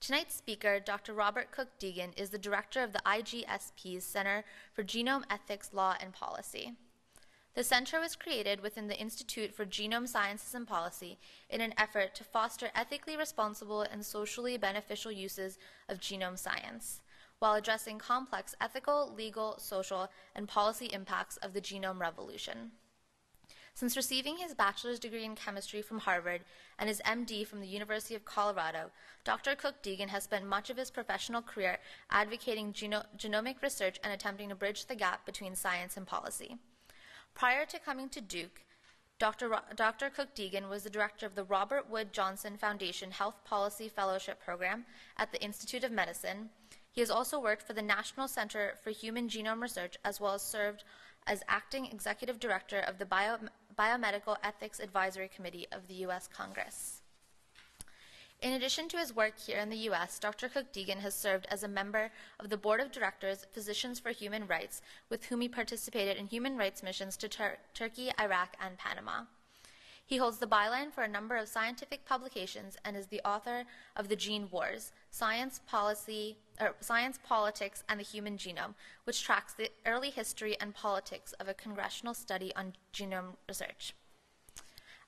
Tonight's speaker, Dr. Robert Cook-Deegan, is the director of the IGSP's Center for Genome Ethics, Law, and Policy. The center was created within the Institute for Genome Sciences and Policy in an effort to foster ethically responsible and socially beneficial uses of genome science, while addressing complex ethical, legal, social, and policy impacts of the genome revolution. Since receiving his bachelor's degree in chemistry from Harvard and his MD from the University of Colorado, Dr. Cook-Deegan has spent much of his professional career advocating genomic research and attempting to bridge the gap between science and policy. Prior to coming to Duke, Dr. Cook-Deegan was the director of the Robert Wood Johnson Foundation Health Policy Fellowship Program at the Institute of Medicine. He has also worked for the National Center for Human Genome Research, as well as served as acting executive director of the Biomedical Ethics Advisory Committee of the U.S. Congress. In addition to his work here in the U.S., Dr. Cook-Deegan has served as a member of the Board of Directors, Physicians for Human Rights, with whom he participated in human rights missions to Turkey, Iraq, and Panama. He holds the byline for a number of scientific publications and is the author of The Gene Wars, Science, Politics, and the Human Genome, which tracks the early history and politics of a congressional study on genome research.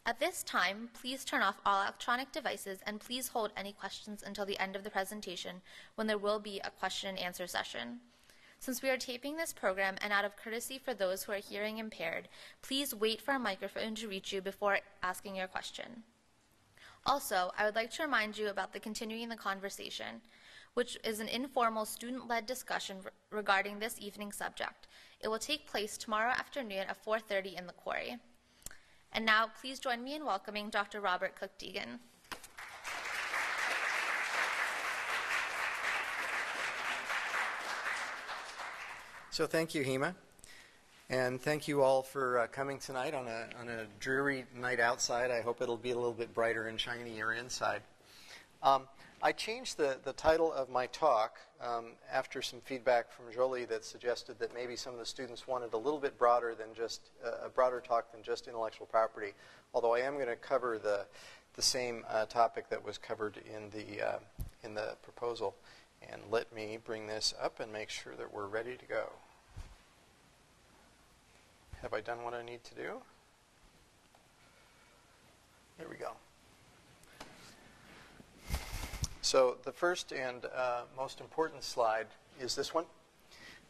At this time, please turn off all electronic devices and please hold any questions until the end of the presentation, when there will be a question and answer session. Since we are taping this program, and out of courtesy for those who are hearing impaired, please wait for a microphone to reach you before asking your question. Also, I would like to remind you about the Continuing the Conversation, which is an informal student-led discussion regarding this evening's subject. It will take place tomorrow afternoon at 4:30 in the Quarry. And now, please join me in welcoming Dr. Robert Cook-Deegan. So thank you, Hema, and thank you all for coming tonight on a dreary night outside. I hope it'll be a little bit brighter and shinier inside. I changed the title of my talk after some feedback from Jolie that suggested that maybe some of the students wanted a little bit broader than just a broader talk than just intellectual property. Although I am going to cover the same topic that was covered in the proposal. And let me bring this up and make sure that we're ready to go. Have I done what I need to do? Here we go. So the first and most important slide is this one.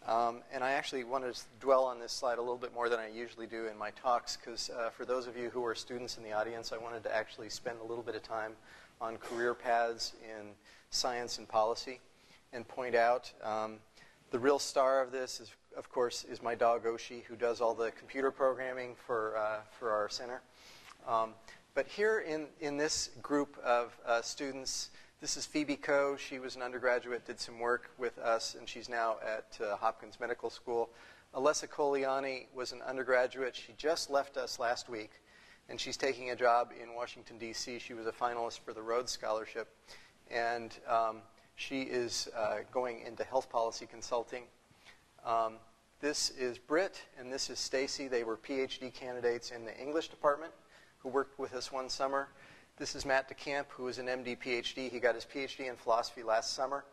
And I actually wanted to dwell on this slide a little bit more than I usually do in my talks, because for those of you who are students in the audience, I wanted to actually spend a little bit of time on career paths in science and policy, and point out the real star of this is, of course, is my dog Oshi, who does all the computer programming for our center. But here in this group of students, this is Phoebe Coe. She was an undergraduate, did some work with us, and she's now at Hopkins Medical School. Alessa Coliani was an undergraduate. She just left us last week, and she's taking a job in Washington, D.C. She was a finalist for the Rhodes Scholarship. And she is going into health policy consulting. This is Britt, and this is Stacy. They were PhD candidates in the English department who worked with us one summer. This is Matt DeCamp, who is an MD PhD. He got his PhD in philosophy last summer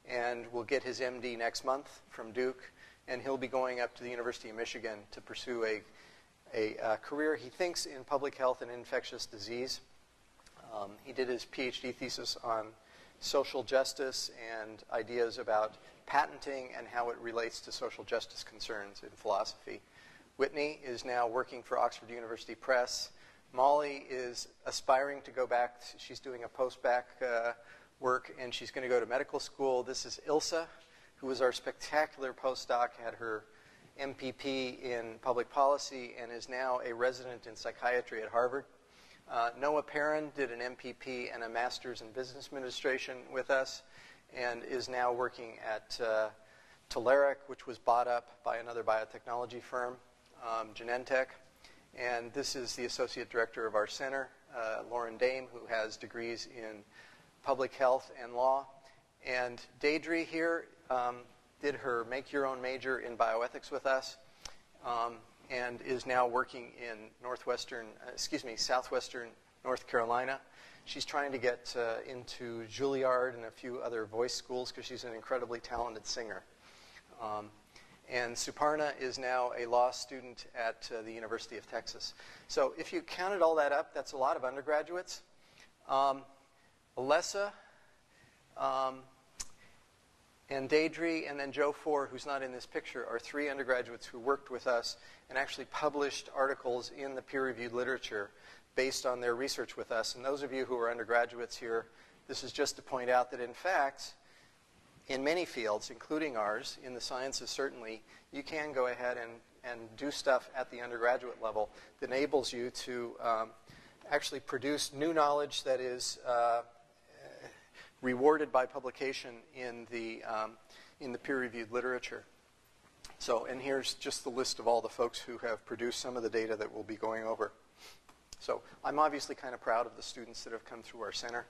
and will get his MD next month from Duke. And he'll be going up to the University of Michigan to pursue a career, he thinks, in public health and infectious disease. He did his PhD thesis on social justice and ideas about patenting and how it relates to social justice concerns in philosophy. Whitney is now working for Oxford University Press. Molly is aspiring to go back. She's doing a post-bac work, and she's going to go to medical school. This is Ilsa, who was our spectacular postdoc, had her MPP in public policy, and is now a resident in psychiatry at Harvard. Noah Perrin did an MPP and a master's in business administration with us, and is now working at Telerik, which was bought up by another biotechnology firm, Genentech. And this is the associate director of our center, Lauren Dame, who has degrees in public health and law. And Deidre here did her make your own major in bioethics with us. and is now working in southwestern North Carolina. She's trying to get into Juilliard and a few other voice schools because she's an incredibly talented singer. And Suparna is now a law student at the University of Texas. So if you counted all that up, that's a lot of undergraduates. Alessa and Deidre and then Joe Four, who's not in this picture, are 3 undergraduates who worked with us and actually published articles in the peer-reviewed literature based on their research with us. And those of you who are undergraduates here, this is just to point out that in fact, in many fields, including ours, in the sciences certainly, you can go ahead and do stuff at the undergraduate level that enables you to actually produce new knowledge that is rewarded by publication in the peer-reviewed literature. So, and here's just the list of all the folks who have produced some of the data that we'll be going over. So I'm obviously kind of proud of the students that have come through our center.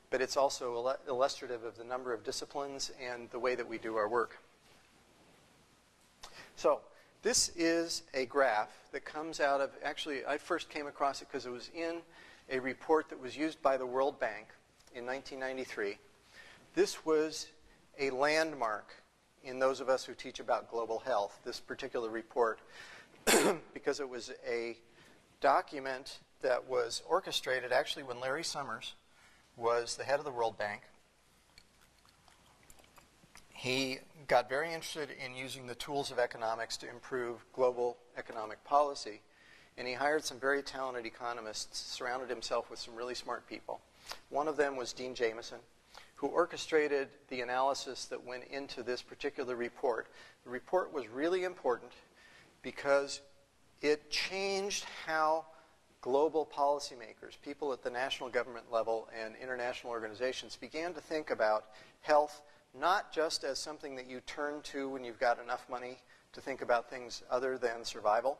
But it's also illustrative of the number of disciplines and the way that we do our work. So this is a graph that comes out of, actually, I first came across it because it was in a report that was used by the World Bank in 1993. This was a landmark in those of us who teach about global health, this particular report, because it was a document that was orchestrated actually when Larry Summers was the head of the World Bank. He got very interested in using the tools of economics to improve global economic policy, and he hired some very talented economists, surrounded himself with some really smart people. One of them was Dean Jameson, who orchestrated the analysis that went into this particular report. The report was really important because it changed how global policymakers, people at the national government level and international organizations, began to think about health not just as something that you turn to when you've got enough money to think about things other than survival,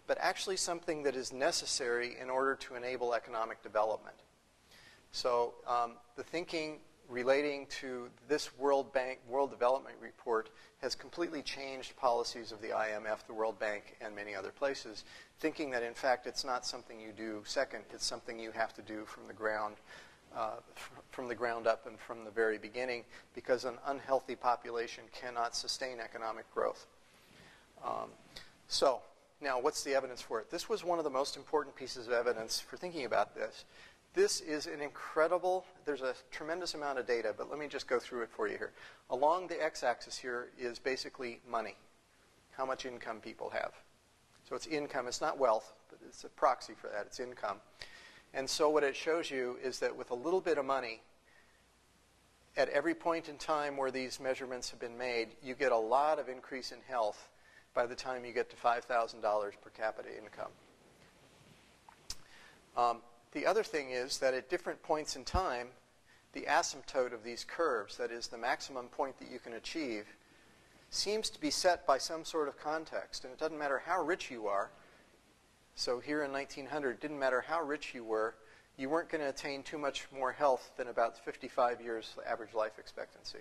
but actually something that is necessary in order to enable economic development. So the thinking relating to this World Bank, World Development Report has completely changed policies of the IMF, the World Bank, and many other places, thinking that in fact it's not something you do second, it's something you have to do from the ground up and from the very beginning, because an unhealthy population cannot sustain economic growth. So now what's the evidence for it? This was one of the most important pieces of evidence for thinking about this. This is an incredible, there's a tremendous amount of data, but let me just go through it for you here. Along the x-axis here is basically money, how much income people have. So it's income, it's not wealth, but it's a proxy for that, it's income. And so what it shows you is that with a little bit of money, at every point in time where these measurements have been made, you get a lot of increase in health by the time you get to $5,000 per capita income. The other thing is that at different points in time, the asymptote of these curves, that is the maximum point that you can achieve, seems to be set by some sort of context. And it doesn't matter how rich you are. So here in 1900, it didn't matter how rich you weren't going to attain too much more health than about 55 years average life expectancy.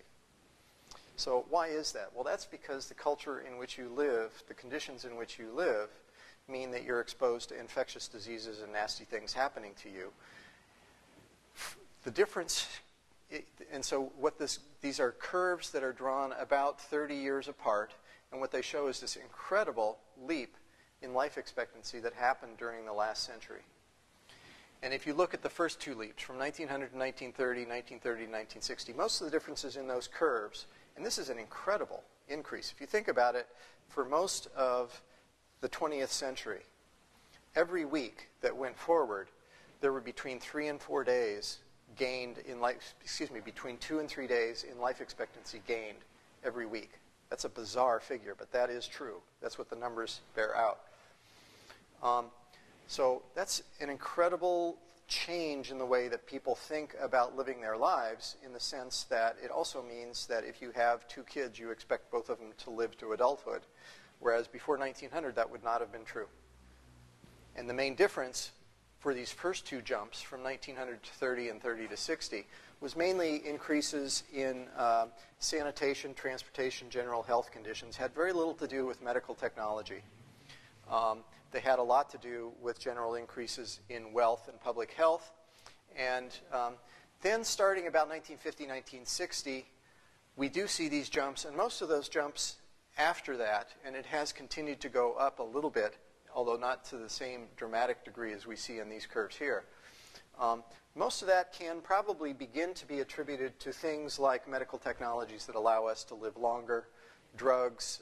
So why is that? Well, that's because the culture in which you live, the conditions in which you live, mean that you're exposed to infectious diseases and nasty things happening to you. The difference, and so what these are curves that are drawn about 30 years apart, and what they show is this incredible leap in life expectancy that happened during the last century. And if you look at the first two leaps, from 1900 to 1930, 1930 to 1960, most of the differences in those curves, and this is an incredible increase. If you think about it, for most of the 20th century, every week that went forward, there were between 3 and 4 days gained in life, between 2 and 3 days in life expectancy gained every week. That's a bizarre figure, but that is true. That's what the numbers bear out. So that's an incredible change in the way that people think about living their lives, in the sense that it also means that if you have 2 kids, you expect both of them to live to adulthood. Whereas before 1900, that would not have been true. And the main difference for these first 2 jumps, from 1900 to 30 and 30 to 60, was mainly increases in sanitation, transportation, general health conditions. Had very little to do with medical technology. They had a lot to do with general increases in wealth and public health. And then starting about 1950, 1960, we do see these jumps, and most of those jumps after that, and it has continued to go up a little bit, although not to the same dramatic degree as we see in these curves here. Most of that can probably begin to be attributed to things like medical technologies that allow us to live longer, drugs,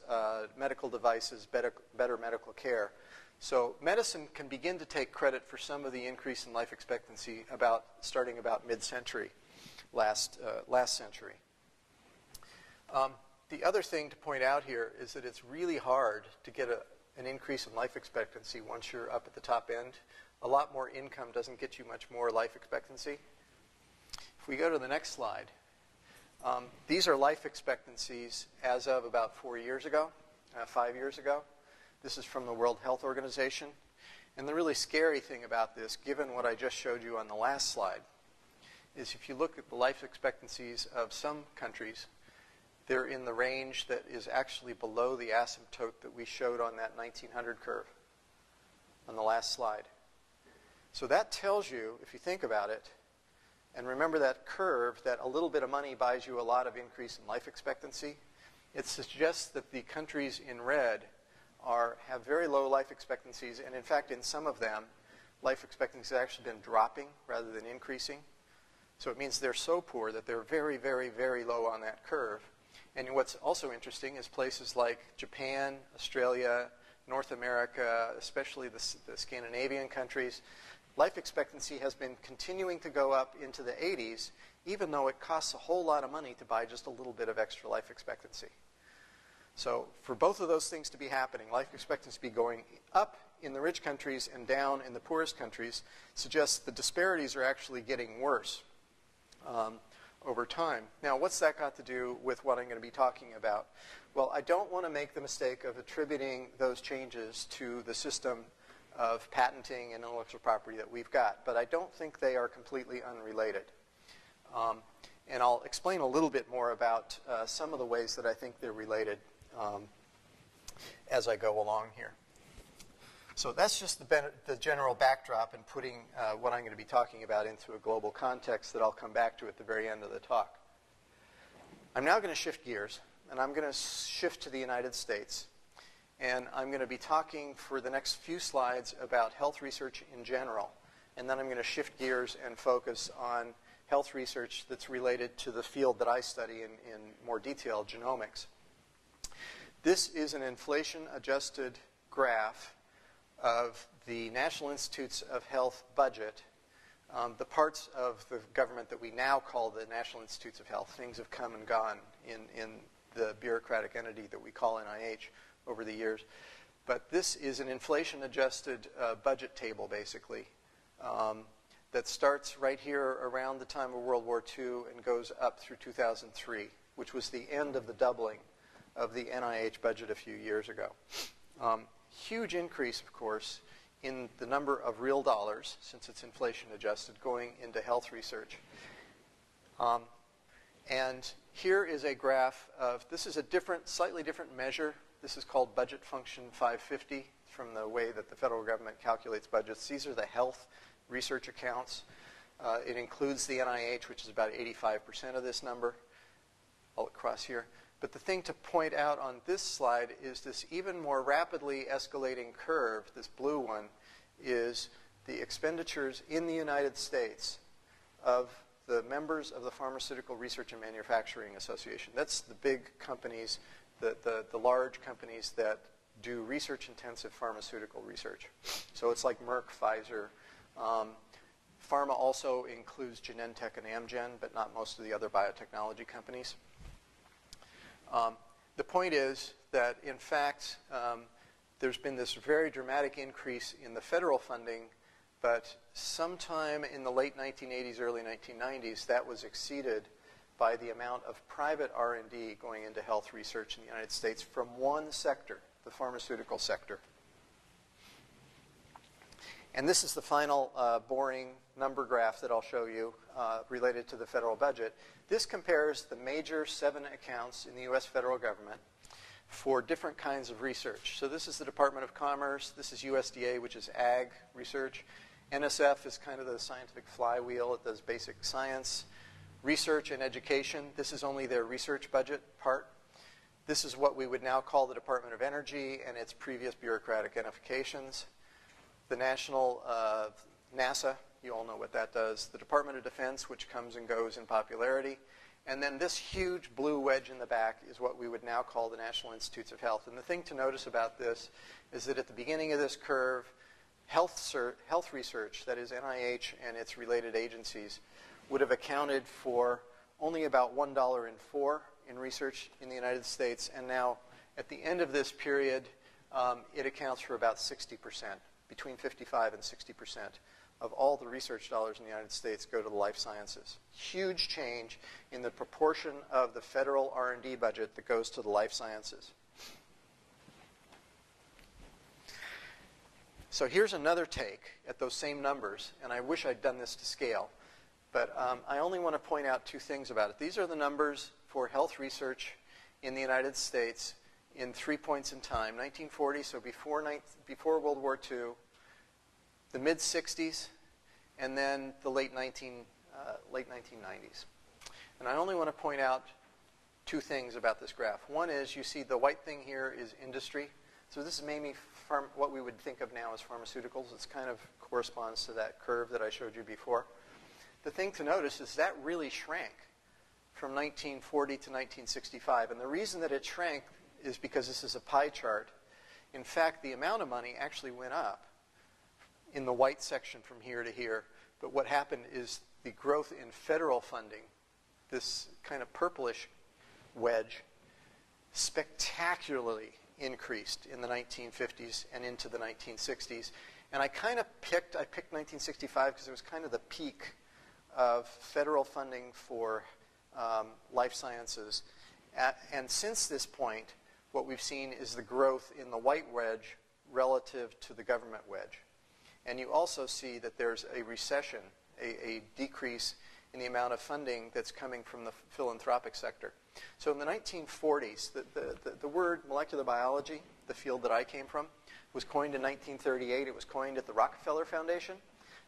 medical devices, better medical care. So medicine can begin to take credit for some of the increase in life expectancy starting about mid-century, last century. The other thing to point out here is that it's really hard to get an increase in life expectancy once you're up at the top end. A lot more income doesn't get you much more life expectancy. If we go to the next slide, these are life expectancies as of about 4 years ago, 5 years ago. This is from the World Health Organization. And the really scary thing about this, given what I just showed you on the last slide, is if you look at the life expectancies of some countries, they're in the range that is actually below the asymptote that we showed on that 1900 curve on the last slide. So that tells you, if you think about it, and remember that curve, that a little bit of money buys you a lot of increase in life expectancy, it suggests that the countries in red have very low life expectancies, and in fact, in some of them, life expectancy has actually been dropping rather than increasing. So it means they're so poor that they're very, very, very low on that curve. And what's also interesting is places like Japan, Australia, North America, especially the Scandinavian countries, life expectancy has been continuing to go up into the 80s, even though it costs a whole lot of money to buy just a little bit of extra life expectancy. So for both of those things to be happening, life expectancy to be going up in the rich countries and down in the poorest countries, suggests the disparities are actually getting worse over time. Now, what's that got to do with what I'm going to be talking about? Well, I don't want to make the mistake of attributing those changes to the system of patenting and intellectual property that we've got, but I don't think they are completely unrelated. And I'll explain a little bit more about some of the ways that I think they're related as I go along here. So that's just the general backdrop and putting what I'm going to be talking about into a global context that I'll come back to at the very end of the talk. I'm now going to shift gears, and I'm going to shift to the United States. And I'm going to be talking for the next few slides about health research in general. And then I'm going to shift gears and focus on health research that's related to the field that I study in more detail, genomics. This is an inflation-adjusted graph of the National Institutes of Health budget, the parts of the government that we now call the National Institutes of Health. Things have come and gone in the bureaucratic entity that we call NIH over the years. But this is an inflation-adjusted budget table, basically, that starts right here around the time of World War II and goes up through 2003, which was the end of the doubling of the NIH budget a few years ago. Huge increase, of course, in the number of real dollars, since it's inflation-adjusted, going into health research. And here is a graph of, this is a slightly different measure. This is called budget function 550 from the way that the federal government calculates budgets. These are the health research accounts. It includes the NIH, which is about 85% of this number, all across here. But the thing to point out on this slide is this even more rapidly escalating curve, this blue one, is the expenditures in the United States of the members of the Pharmaceutical Research and Manufacturing Association. That's the big companies, the large companies that do research-intensive pharmaceutical research. So it's like Merck, Pfizer. Pharma also includes Genentech and Amgen, but not most of the other biotechnology companies. The point is that, in fact, there's been this very dramatic increase in the federal funding, but sometime in the late 1980s, early 1990s, that was exceeded by the amount of private R&D going into health research in the United States from one sector, the pharmaceutical sector. And this is the final boring number graph that I'll show you related to the federal budget. This compares the major 7 accounts in the U.S. federal government for different kinds of research. So this is the Department of Commerce. This is USDA, which is ag research. NSF is kind of the scientific flywheel. It does basic science, research, and education. This is only their research budget part. This is what we would now call the Department of Energy and its previous bureaucratic identifications. The national NASA, you all know what that does. The Department of Defense, which comes and goes in popularity. And then this huge blue wedge in the back is what we would now call the National Institutes of Health. And the thing to notice about this is that at the beginning of this curve, health research, that is NIH and its related agencies, would have accounted for only about $1.04 in research in the United States. And now, at the end of this period, it accounts for about 60%, between 55 and 60% of all the research dollars in the United States go to the life sciences. Huge change in the proportion of the federal R&D budget that goes to the life sciences. So here's another take at those same numbers, and I wish I'd done this to scale, but I only want to point out 2 things about it. These are the numbers for health research in the United States in 3 points in time: 1940, so before World War II, the mid-60s, and then the late 1990s. And I only want to point out 2 things about this graph. One is, you see the white thing here is industry. So this is mainly what we would think of now as pharmaceuticals. It kind of corresponds to that curve that I showed you before. The thing to notice is that really shrank from 1940 to 1965. And the reason that it shrank is because this is a pie chart. In fact, the amount of money actually went up in the white section from here to here. But what happened is the growth in federal funding, this kind of purplish wedge, spectacularly increased in the 1950s and into the 1960s. And I picked 1965 because it was kind of the peak of federal funding for life sciences. And since this point, what we've seen is the growth in the white wedge relative to the government wedge. And you also see that there's a recession, a decrease in the amount of funding that's coming from the philanthropic sector. So in the 1940s, the word molecular biology, the field that I came from, was coined in 1938. It was coined at the Rockefeller Foundation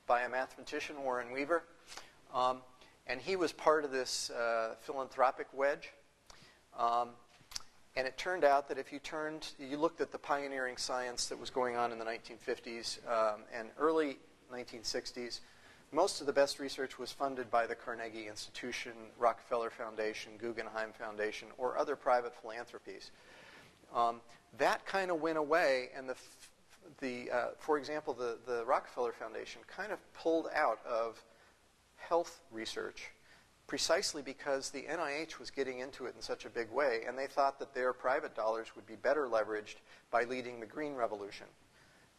by a mathematician, Warren Weaver. And he was part of this philanthropic wedge. And it turned out that if you looked at the pioneering science that was going on in the 1950s and early 1960s, most of the best research was funded by the Carnegie Institution, Rockefeller Foundation, Guggenheim Foundation, or other private philanthropies. That kind of went away, and for example, the Rockefeller Foundation kind of pulled out of health research precisely because the NIH was getting into it in such a big way, and they thought that their private dollars would be better leveraged by leading the Green Revolution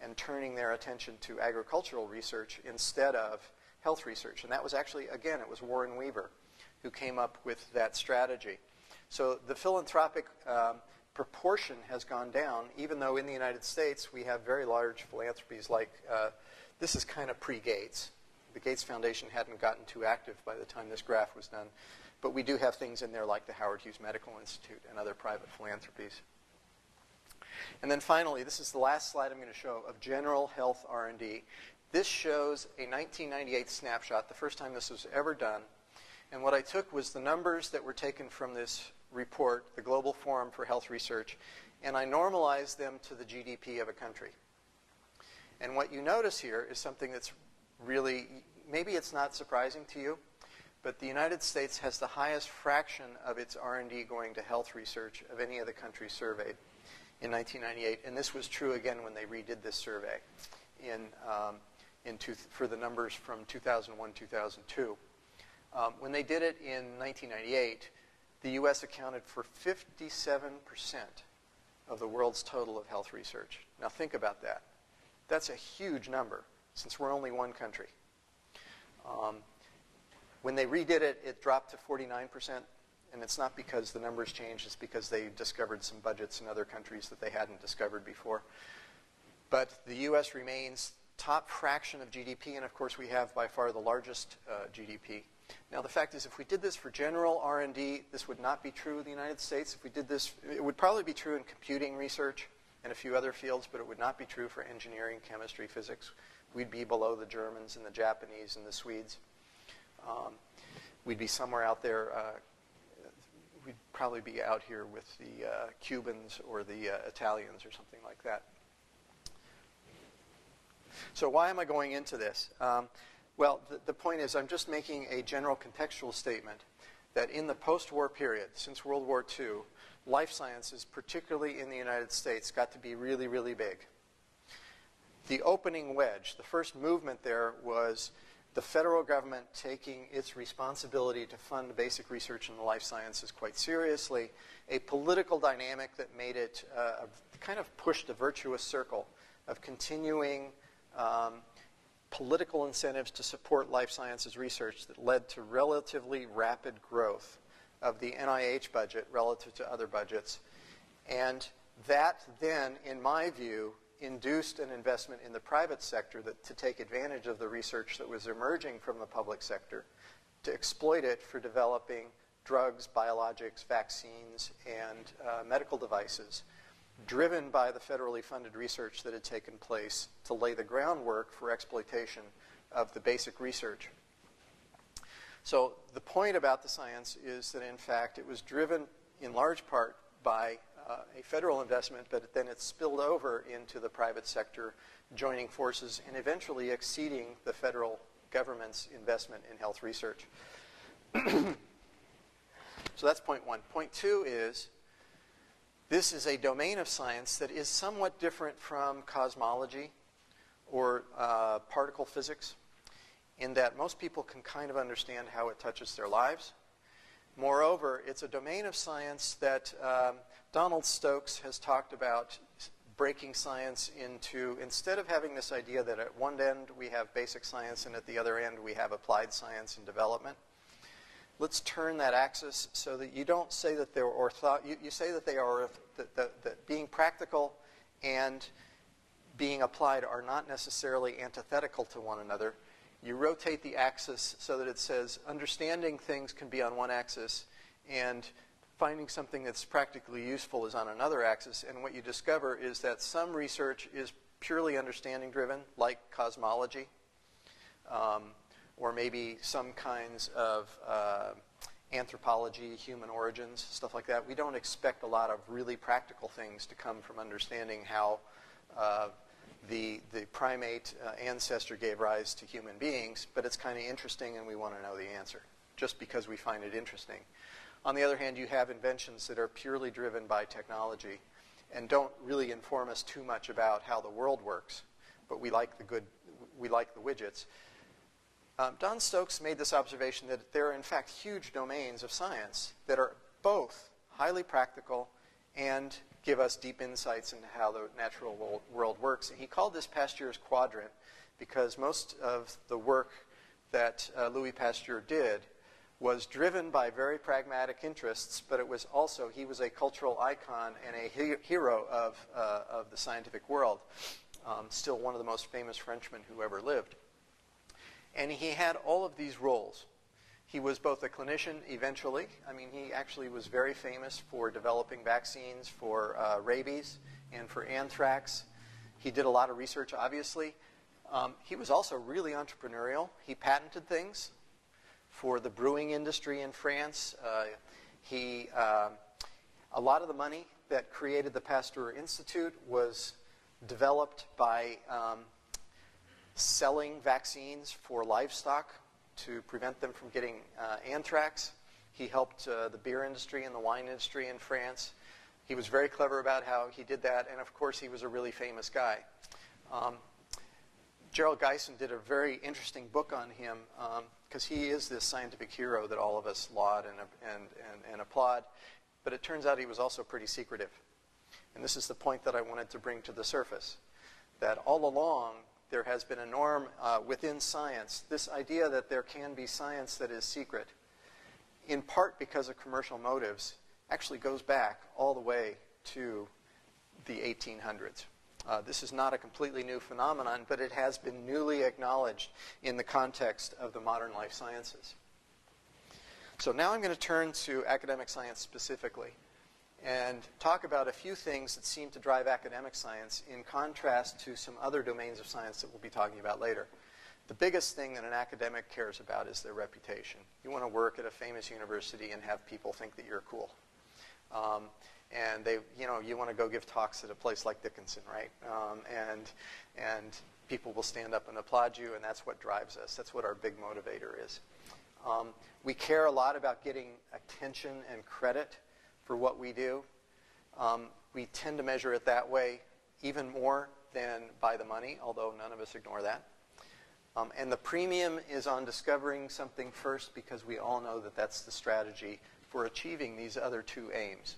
and turning their attention to agricultural research instead of health research. And that was actually, again, it was Warren Weaver who came up with that strategy. So the philanthropic proportion has gone down, even though in the United States we have very large philanthropies like, this is kind of pre-Gates. The Gates Foundation hadn't gotten too active by the time this graph was done. But we do have things in there like the Howard Hughes Medical Institute and other private philanthropies. And then finally, this is the last slide I'm going to show of general health R&D. This shows a 1998 snapshot, the first time this was ever done. And what I took was the numbers that were taken from this report, the Global Forum for Health Research, and I normalized them to the GDP of a country. And what you notice here is something that's really, maybe it's not surprising to you, but the United States has the highest fraction of its R&D going to health research of any of the countries surveyed in 1998. And this was true again when they redid this survey for the numbers from 2001-2002. When they did it in 1998, the U.S. accounted for 57% of the world's total of health research. Now think about that. That's a huge number, since we're only one country. When they redid it, it dropped to 49%, and it's not because the numbers changed, it's because they discovered some budgets in other countries that they hadn't discovered before. But the U.S. remains top fraction of GDP, and of course we have by far the largest GDP. Now the fact is, if we did this for general R&D, this would not be true in the United States. If we did this, it would probably be true in computing research and a few other fields, but it would not be true for engineering, chemistry, physics. We'd be below the Germans and the Japanese and the Swedes. We'd be somewhere out there. We'd probably be out here with the Cubans or the Italians or something like that. So why am I going into this? Well, the point is I'm just making a general contextual statement that in the post-war period, since World War II, life sciences, particularly in the United States, got to be really, really big. The opening wedge, the first movement there was the federal government taking its responsibility to fund basic research in the life sciences quite seriously, a political dynamic that made it kind of pushed a virtuous circle of continuing political incentives to support life sciences research that led to relatively rapid growth of the NIH budget relative to other budgets. And that then, in my view, induced an investment in the private sector to take advantage of the research that was emerging from the public sector, to exploit it for developing drugs, biologics, vaccines, and medical devices, driven by the federally funded research that had taken place to lay the groundwork for exploitation of the basic research. So the point about the science is that, in fact, it was driven in large part by a federal investment, but then it spilled over into the private sector, joining forces and eventually exceeding the federal government's investment in health research. So that's point one. Point two is this is a domain of science that is somewhat different from cosmology or particle physics, in that most people can kind of understand how it touches their lives. Moreover, it's a domain of science that Donald Stokes has talked about breaking science into, instead of having this idea that at one end we have basic science and at the other end we have applied science and development, let's turn that axis so that you don't say that they're you say that they are, that being practical and being applied are not necessarily antithetical to one another. You rotate the axis so that it says understanding things can be on one axis and finding something that's practically useful is on another axis. And what you discover is that some research is purely understanding driven, like cosmology, or maybe some kinds of anthropology, human origins, stuff like that. We don't expect a lot of really practical things to come from understanding how the primate ancestor gave rise to human beings, but it's kind of interesting and we want to know the answer, just because we find it interesting. On the other hand, you have inventions that are purely driven by technology and don't really inform us too much about how the world works, but we like the widgets. Don Stokes made this observation that there are in fact huge domains of science that are both highly practical and give us deep insights into how the natural world works. And he called this Pasteur's quadrant because most of the work that Louis Pasteur did was driven by very pragmatic interests, but it was also, he was a cultural icon and a hero of the scientific world, still one of the most famous Frenchmen who ever lived. And he had all of these roles. He was both a clinician eventually. I mean, he actually was very famous for developing vaccines for rabies and for anthrax. He did a lot of research, obviously. He was also really entrepreneurial. He patented things for the brewing industry in France. A lot of the money that created the Pasteur Institute was developed by selling vaccines for livestock to prevent them from getting anthrax. He helped the beer industry and the wine industry in France. He was very clever about how he did that, and of course he was a really famous guy. Gerald Geisen did a very interesting book on him because he is this scientific hero that all of us laud and applaud, but it turns out he was also pretty secretive. And this is the point that I wanted to bring to the surface, that all along there has been a norm within science, this idea that there can be science that is secret, in part because of commercial motives, actually goes back all the way to the 1800s. This is not a completely new phenomenon, but it has been newly acknowledged in the context of the modern life sciences. So now I'm going to turn to academic science specifically and talk about a few things that seem to drive academic science in contrast to some other domains of science that we'll be talking about later. The biggest thing that an academic cares about is their reputation. You want to work at a famous university and have people think that you're cool. And you want to go give talks at a place like Dickinson, right? And people will stand up and applaud you, and that's what drives us. That's what our big motivator is. We care a lot about getting attention and credit for what we do. We tend to measure it that way even more than by the money, although none of us ignore that. And the premium is on discovering something first, because we all know that that's the strategy for achieving these other two aims.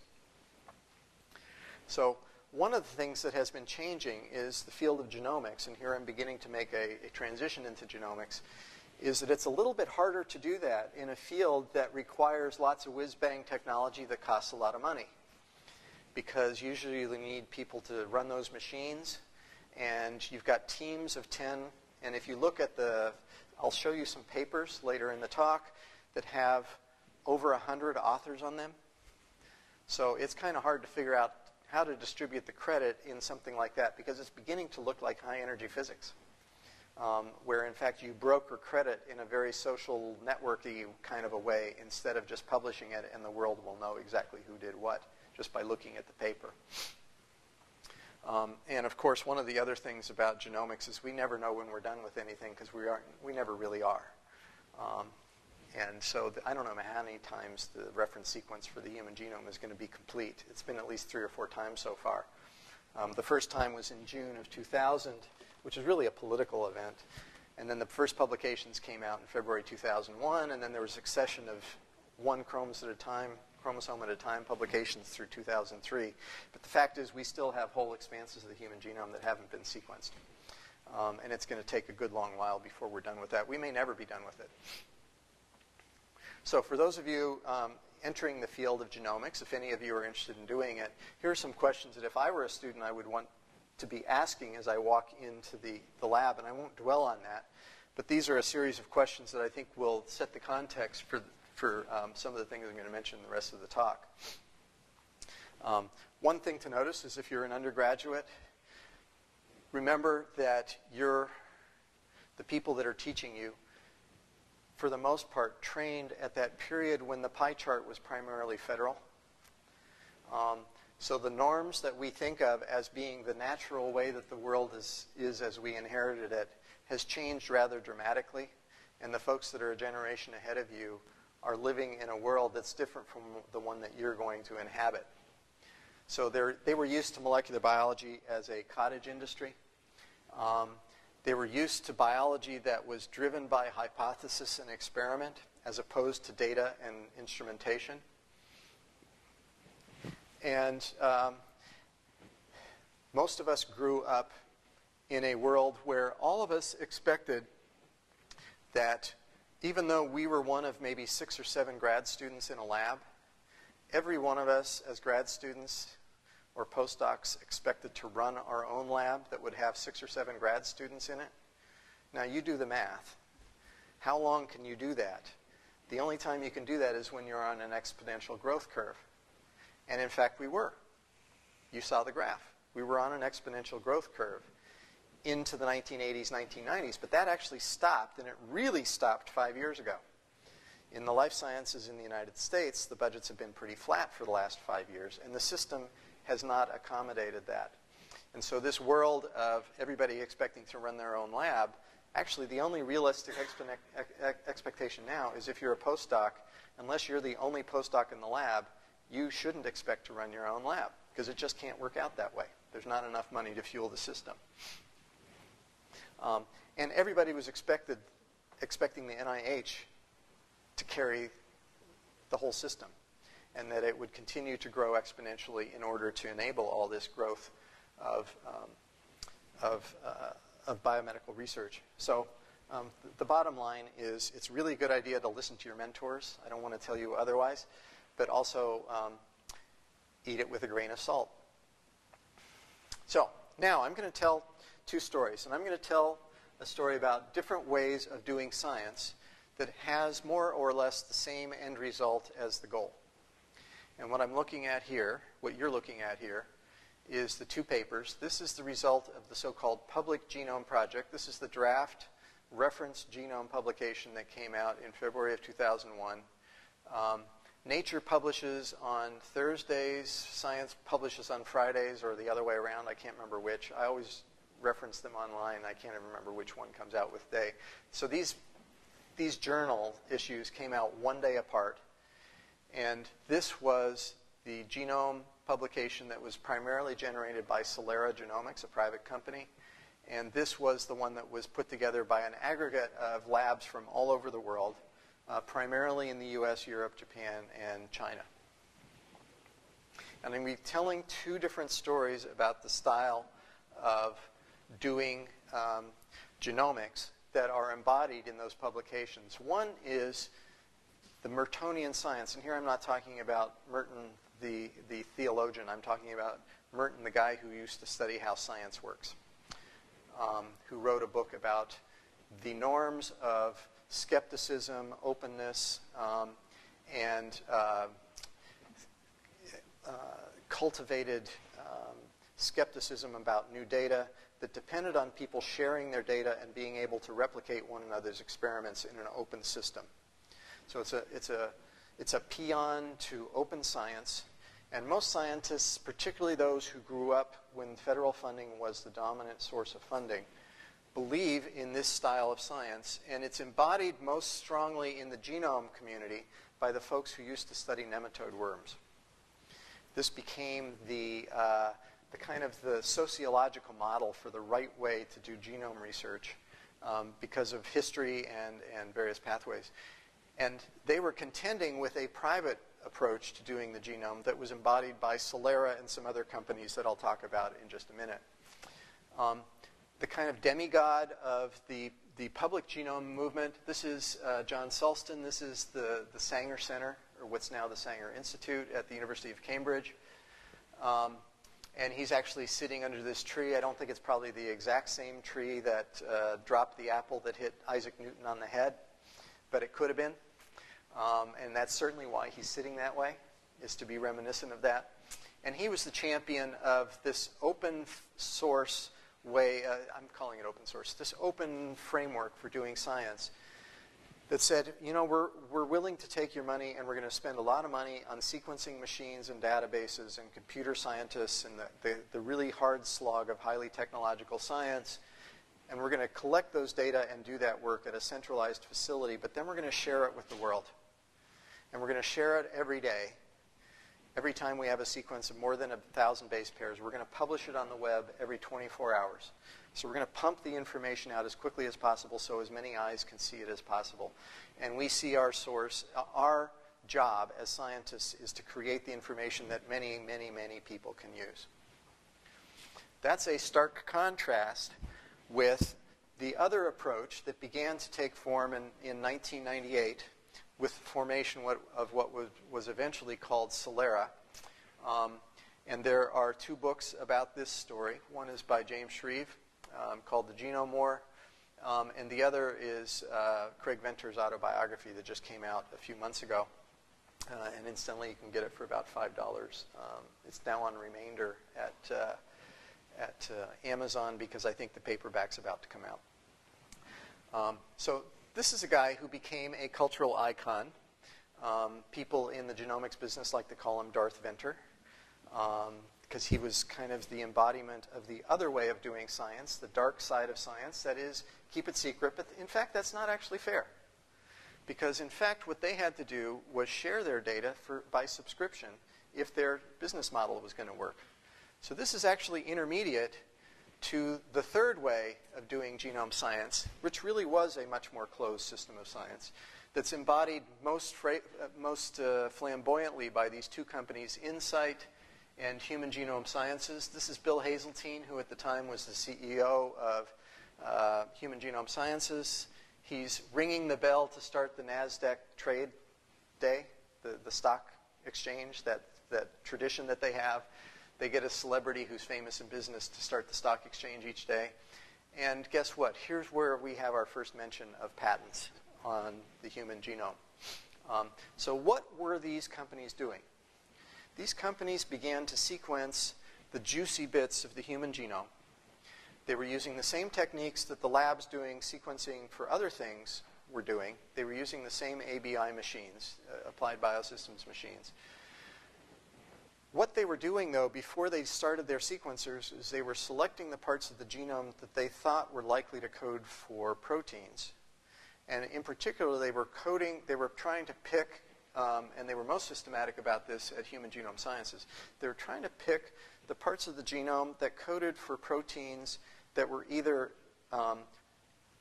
So one of the things that has been changing is the field of genomics, and here I'm beginning to make a transition into genomics, is that it's a little bit harder to do that in a field that requires lots of whiz-bang technology that costs a lot of money. Because usually you need people to run those machines, and you've got teams of 10. And if you look at I'll show you some papers later in the talk that have over 100 authors on them. So it's kind of hard to figure out how to distribute the credit in something like that, because it's beginning to look like high-energy physics, where in fact you broker credit in a very social, networky kind of a way, instead of just publishing it and the world will know exactly who did what just by looking at the paper. And of course, one of the other things about genomics is we never know when we're done with anything, because we never really are. And so I don't know how many times the reference sequence for the human genome is going to be complete. It's been at least 3 or 4 times so far. The first time was in June of 2000, which is really a political event. And then the first publications came out in February 2001, and then there was a succession of one chromosome at a time publications through 2003. But the fact is we still have whole expanses of the human genome that haven't been sequenced. And it's going to take a good long while before we're done with that. We may never be done with it. So for those of you entering the field of genomics, if any of you are interested in doing it, here are some questions that if I were a student I would want to be asking as I walk into the lab, and I won't dwell on that. But these are a series of questions that I think will set the context for some of the things I'm going to mention in the rest of the talk. One thing to notice is if you're an undergraduate, remember that the people that are teaching you, for the most part, trained at that period when the pie chart was primarily federal. So the norms that we think of as being the natural way that the world is as we inherited it has changed rather dramatically. And the folks that are a generation ahead of you are living in a world that's different from the one that you're going to inhabit. So they were used to molecular biology as a cottage industry. They were used to biology that was driven by hypothesis and experiment as opposed to data and instrumentation. And most of us grew up in a world where all of us expected that even though we were one of maybe 6 or 7 grad students in a lab, every one of us as grad students or postdocs expected to run our own lab that would have 6 or 7 grad students in it. Now you do the math. How long can you do that? The only time you can do that is when you're on an exponential growth curve. And in fact, we were. You saw the graph. We were on an exponential growth curve into the 1980s, 1990s, but that actually stopped, and it really stopped 5 years ago. In the life sciences in the United States, the budgets have been pretty flat for the last 5 years, and the system has not accommodated that. And so this world of everybody expecting to run their own lab, actually the only realistic expectation now is if you're a postdoc, unless you're the only postdoc in the lab, you shouldn't expect to run your own lab, because it just can't work out that way. There's not enough money to fuel the system. And everybody was expecting the NIH to carry the whole system, and that it would continue to grow exponentially in order to enable all this growth of biomedical research. So the bottom line is it's a really good idea to listen to your mentors. I don't want to tell you otherwise, but also eat it with a grain of salt. So now I'm going to tell two stories, and I'm going to tell a story about different ways of doing science that has more or less the same end result as the goal. And what I'm looking at here, what you're looking at here, is the two papers. This is the result of the so-called Public Genome Project. This is the draft reference genome publication that came out in February of 2001. Nature publishes on Thursdays, Science publishes on Fridays, or the other way around. I can't remember which. I always reference them online. I can't even remember which one comes out with day. So these journal issues came out one day apart. And this was the genome publication that was primarily generated by Celera Genomics, a private company. And this was the one that was put together by an aggregate of labs from all over the world, primarily in the US, Europe, Japan, and China. And I'm going to be telling two different stories about the style of doing genomics that are embodied in those publications. One is the Mertonian science. And here I'm not talking about Merton, the theologian. I'm talking about Merton, the guy who used to study how science works, who wrote a book about the norms of skepticism, openness, and cultivated skepticism about new data that depended on people sharing their data and being able to replicate one another's experiments in an open system. So it's a paean to open science. And most scientists, particularly those who grew up when federal funding was the dominant source of funding, believe in this style of science. And it's embodied most strongly in the genome community by the folks who used to study nematode worms. This became the kind of the sociological model for the right way to do genome research because of history and various pathways. And they were contending with a private approach to doing the genome that was embodied by Celera and some other companies that I'll talk about in just a minute. The kind of demigod of the public genome movement, this is John Sulston. This is the Sanger Center, or what's now the Sanger Institute at the University of Cambridge. And he's actually sitting under this tree. I don't think it's probably the exact same tree that dropped the apple that hit Isaac Newton on the head, but it could have been. And that's certainly why he's sitting that way, is to be reminiscent of that. And he was the champion of this open source way, I'm calling it open source, this open framework for doing science that said, you know, we're willing to take your money and we're going to spend a lot of money on sequencing machines and databases and computer scientists and the really hard slog of highly technological science. And we're going to collect those data and do that work at a centralized facility, but then we're going to share it with the world. And we're going to share it every day. Every time we have a sequence of more than 1,000 base pairs, we're going to publish it on the web every 24 hours. So we're going to pump the information out as quickly as possible so as many eyes can see it as possible. And we see our source. Our job as scientists is to create the information that many, many, many people can use. That's a stark contrast with the other approach that began to take form in 1998 with the formation of what was eventually called Celera. And there are two books about this story. One is by James Shreve called The Genome War, and the other is Craig Venter's autobiography that just came out a few months ago. And incidentally, you can get it for about $5. It's now on remainder at Amazon because I think the paperback's about to come out. So this is a guy who became a cultural icon. People in the genomics business like to call him Darth Venter because he was kind of the embodiment of the other way of doing science, the dark side of science, that is, keep it secret. But in fact, that's not actually fair. Because in fact, what they had to do was share their data by subscription if their business model was going to work. So this is actually intermediate to the third way of doing genome science, which really was a much more closed system of science that's embodied most flamboyantly by these two companies, Insight and Human Genome Sciences. This is Bill Hazeltine, who at the time was the CEO of Human Genome Sciences. He's ringing the bell to start the NASDAQ trade day, the stock exchange, that tradition that they have. They get a celebrity who's famous in business to start the stock exchange each day. And guess what? Here's where we have our first mention of patents on the human genome. So what were these companies doing? These companies began to sequence the juicy bits of the human genome. They were using the same techniques that the labs doing sequencing for other things were doing. They were using the same ABI machines, applied biosystems machines. What they were doing, though, before they started their sequencers, is they were selecting the parts of the genome that they thought were likely to code for proteins. And in particular, they were trying to pick, and they were most systematic about this at Human Genome Sciences, they were trying to pick the parts of the genome that coded for proteins that were either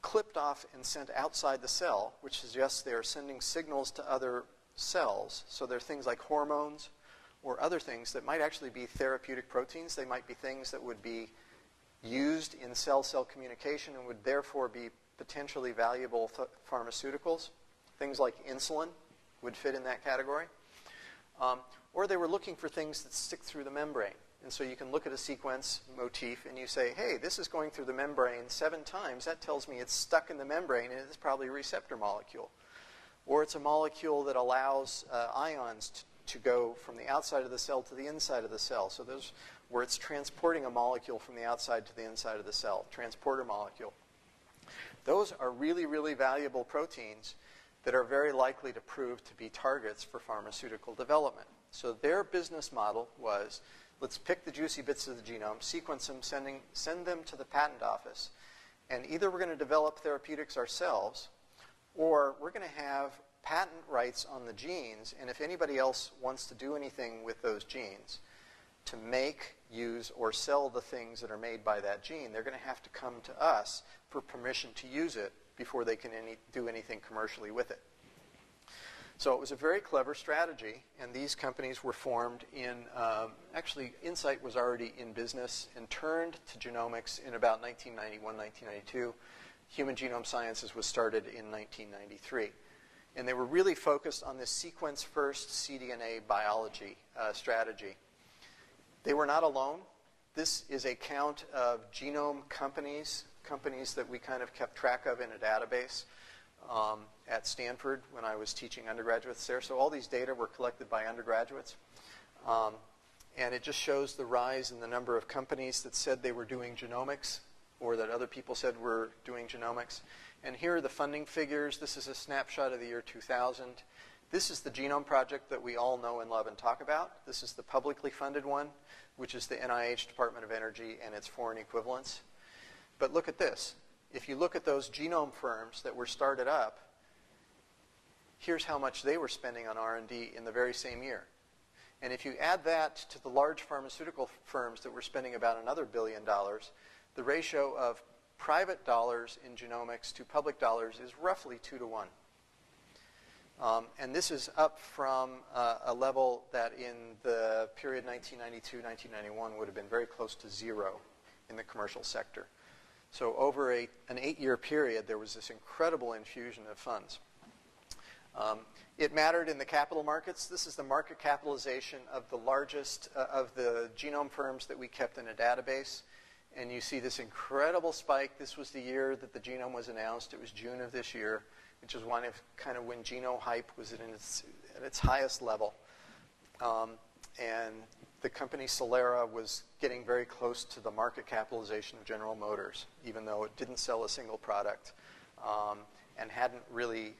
clipped off and sent outside the cell, which suggests they are sending signals to other cells. So they're things like hormones or other things that might actually be therapeutic proteins. They might be things that would be used in cell-cell communication and would therefore be potentially valuable pharmaceuticals. Things like insulin would fit in that category. Or they were looking for things that stick through the membrane. And so you can look at a sequence motif and you say, hey, this is going through the membrane 7 times. That tells me it's stuck in the membrane and it's probably a receptor molecule. Or it's a molecule that allows ions to go from the outside of the cell to the inside of the cell. So those where it's transporting a molecule from the outside to the inside of the cell, transporter molecule. Those are really, really valuable proteins that are very likely to prove to be targets for pharmaceutical development. So their business model was, let's pick the juicy bits of the genome, sequence them, send them to the patent office, and either we're going to develop therapeutics ourselves, or we're going to have patent rights on the genes, and if anybody else wants to do anything with those genes, to make, use, or sell the things that are made by that gene, they're going to have to come to us for permission to use it before they can do anything commercially with it. So it was a very clever strategy, and these companies were formed in, actually Insight was already in business and turned to genomics in about 1991, 1992. Human Genome Sciences was started in 1993. And they were really focused on this sequence-first cDNA biology strategy. They were not alone. This is a count of genome companies that we kind of kept track of in a database at Stanford when I was teaching undergraduates there. So all these data were collected by undergraduates. And it just shows the rise in the number of companies that said they were doing genomics or that other people said were doing genomics. And here are the funding figures. This is a snapshot of the year 2000. This is the Genome Project that we all know and love and talk about. This is the publicly funded one, which is the NIH Department of Energy and its foreign equivalents. But look at this. If you look at those genome firms that were started up, here's how much they were spending on R&D in the very same year. And if you add that to the large pharmaceutical firms that were spending about another $1 billion, the ratio of private dollars in genomics to public dollars is roughly 2 to 1. And this is up from a level that in the period 1992-1991 would have been very close to 0 in the commercial sector. So over an 8-year period, there was this incredible infusion of funds. It mattered in the capital markets. This is the market capitalization of the largest of the genome firms that we kept in a database. And you see this incredible spike. This was the year that the genome was announced. It was June of this year, which is kind of when geno hype was at its highest level. And the company Celera was getting very close to the market capitalization of General Motors, even though it didn't sell a single product and hadn't really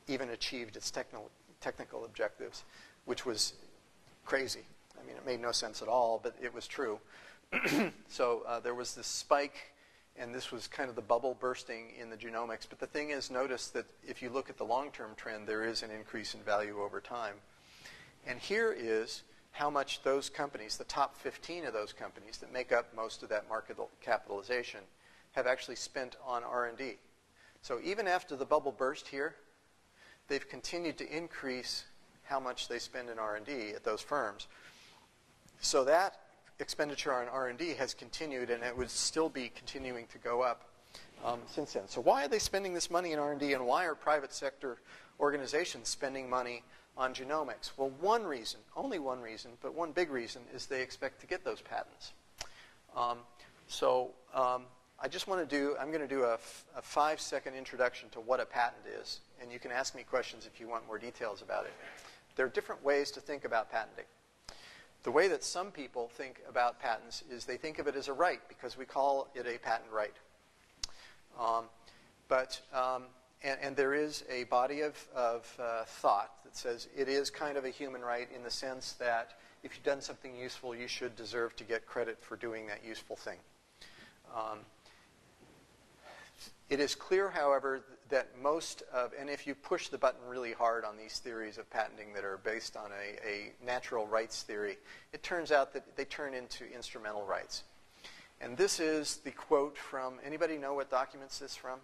even achieved its technical objectives, which was crazy. I mean, it made no sense at all, but it was true. So there was this spike, and this was kind of the bubble bursting in the genomics. But the thing is, notice that if you look at the long-term trend, there is an increase in value over time. And here is how much those companies, the top 15 of those companies that make up most of that market capitalization, have actually spent on R&D. So even after the bubble burst here, they've continued to increase how much they spend in R&D at those firms. So that expenditure on R&D has continued, and it would still be continuing to go up since then. So why are they spending this money in R&D, and why are private sector organizations spending money on genomics? Well, one reason, only one reason, but one big reason is they expect to get those patents. I just want to do, I'm going to do a 5-second introduction to what a patent is, and you can ask me questions if you want more details about it. There are different ways to think about patenting. The way that some people think about patents is they think of it as a right because we call it a patent right. And there is a body of thought that says it is kind of a human right in the sense that if you've done something useful, you should deserve to get credit for doing that useful thing. It is clear, however, that most of, and if you push the button really hard on these theories of patenting that are based on a natural rights theory, it turns out that they turn into instrumental rights. And this is the quote from, anybody know what documents this from?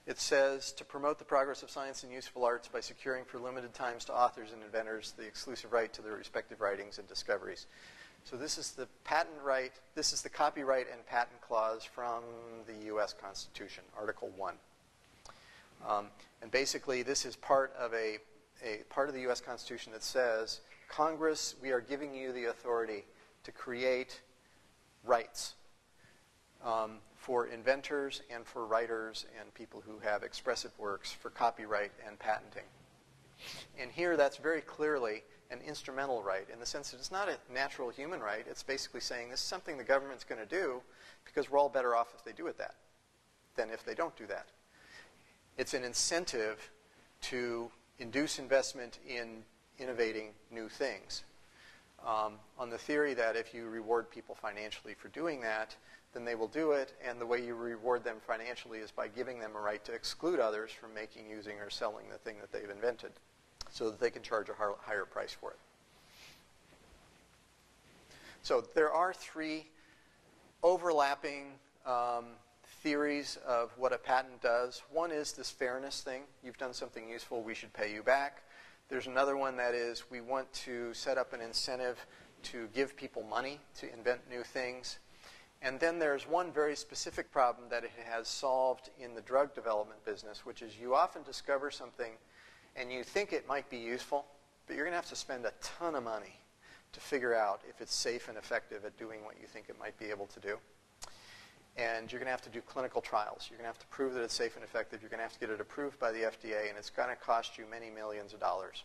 It says, to promote the progress of science and useful arts by securing for limited times to authors and inventors the exclusive right to their respective writings and discoveries. So this is the patent right, this is the copyright and patent clause from the U.S. Constitution, Article 1. And basically this is part of a part of the U.S. Constitution that says, Congress, we are giving you the authority to create rights for inventors and for writers and people who have expressive works for copyright and patenting. And here that's very clearly an instrumental right in the sense that it's not a natural human right. It's basically saying this is something the government's going to do because we're all better off if they do it that than if they don't do that. It's an incentive to induce investment in innovating new things. On the theory that if you reward people financially for doing that, then they will do it, and the way you reward them financially is by giving them a right to exclude others from making, using, or selling the thing that they've invented so that they can charge a higher price for it. So there are three overlapping theories of what a patent does. One is this fairness thing. You've done something useful, we should pay you back. There's another one that is we want to set up an incentive to give people money to invent new things. And then there's one very specific problem that it has solved in the drug development business, which is you often discover something and you think it might be useful, but you're going to have to spend a ton of money to figure out if it's safe and effective at doing what you think it might be able to do. And you're going to have to do clinical trials. You're going to have to prove that it's safe and effective. You're going to have to get it approved by the FDA, and it's going to cost you many millions of dollars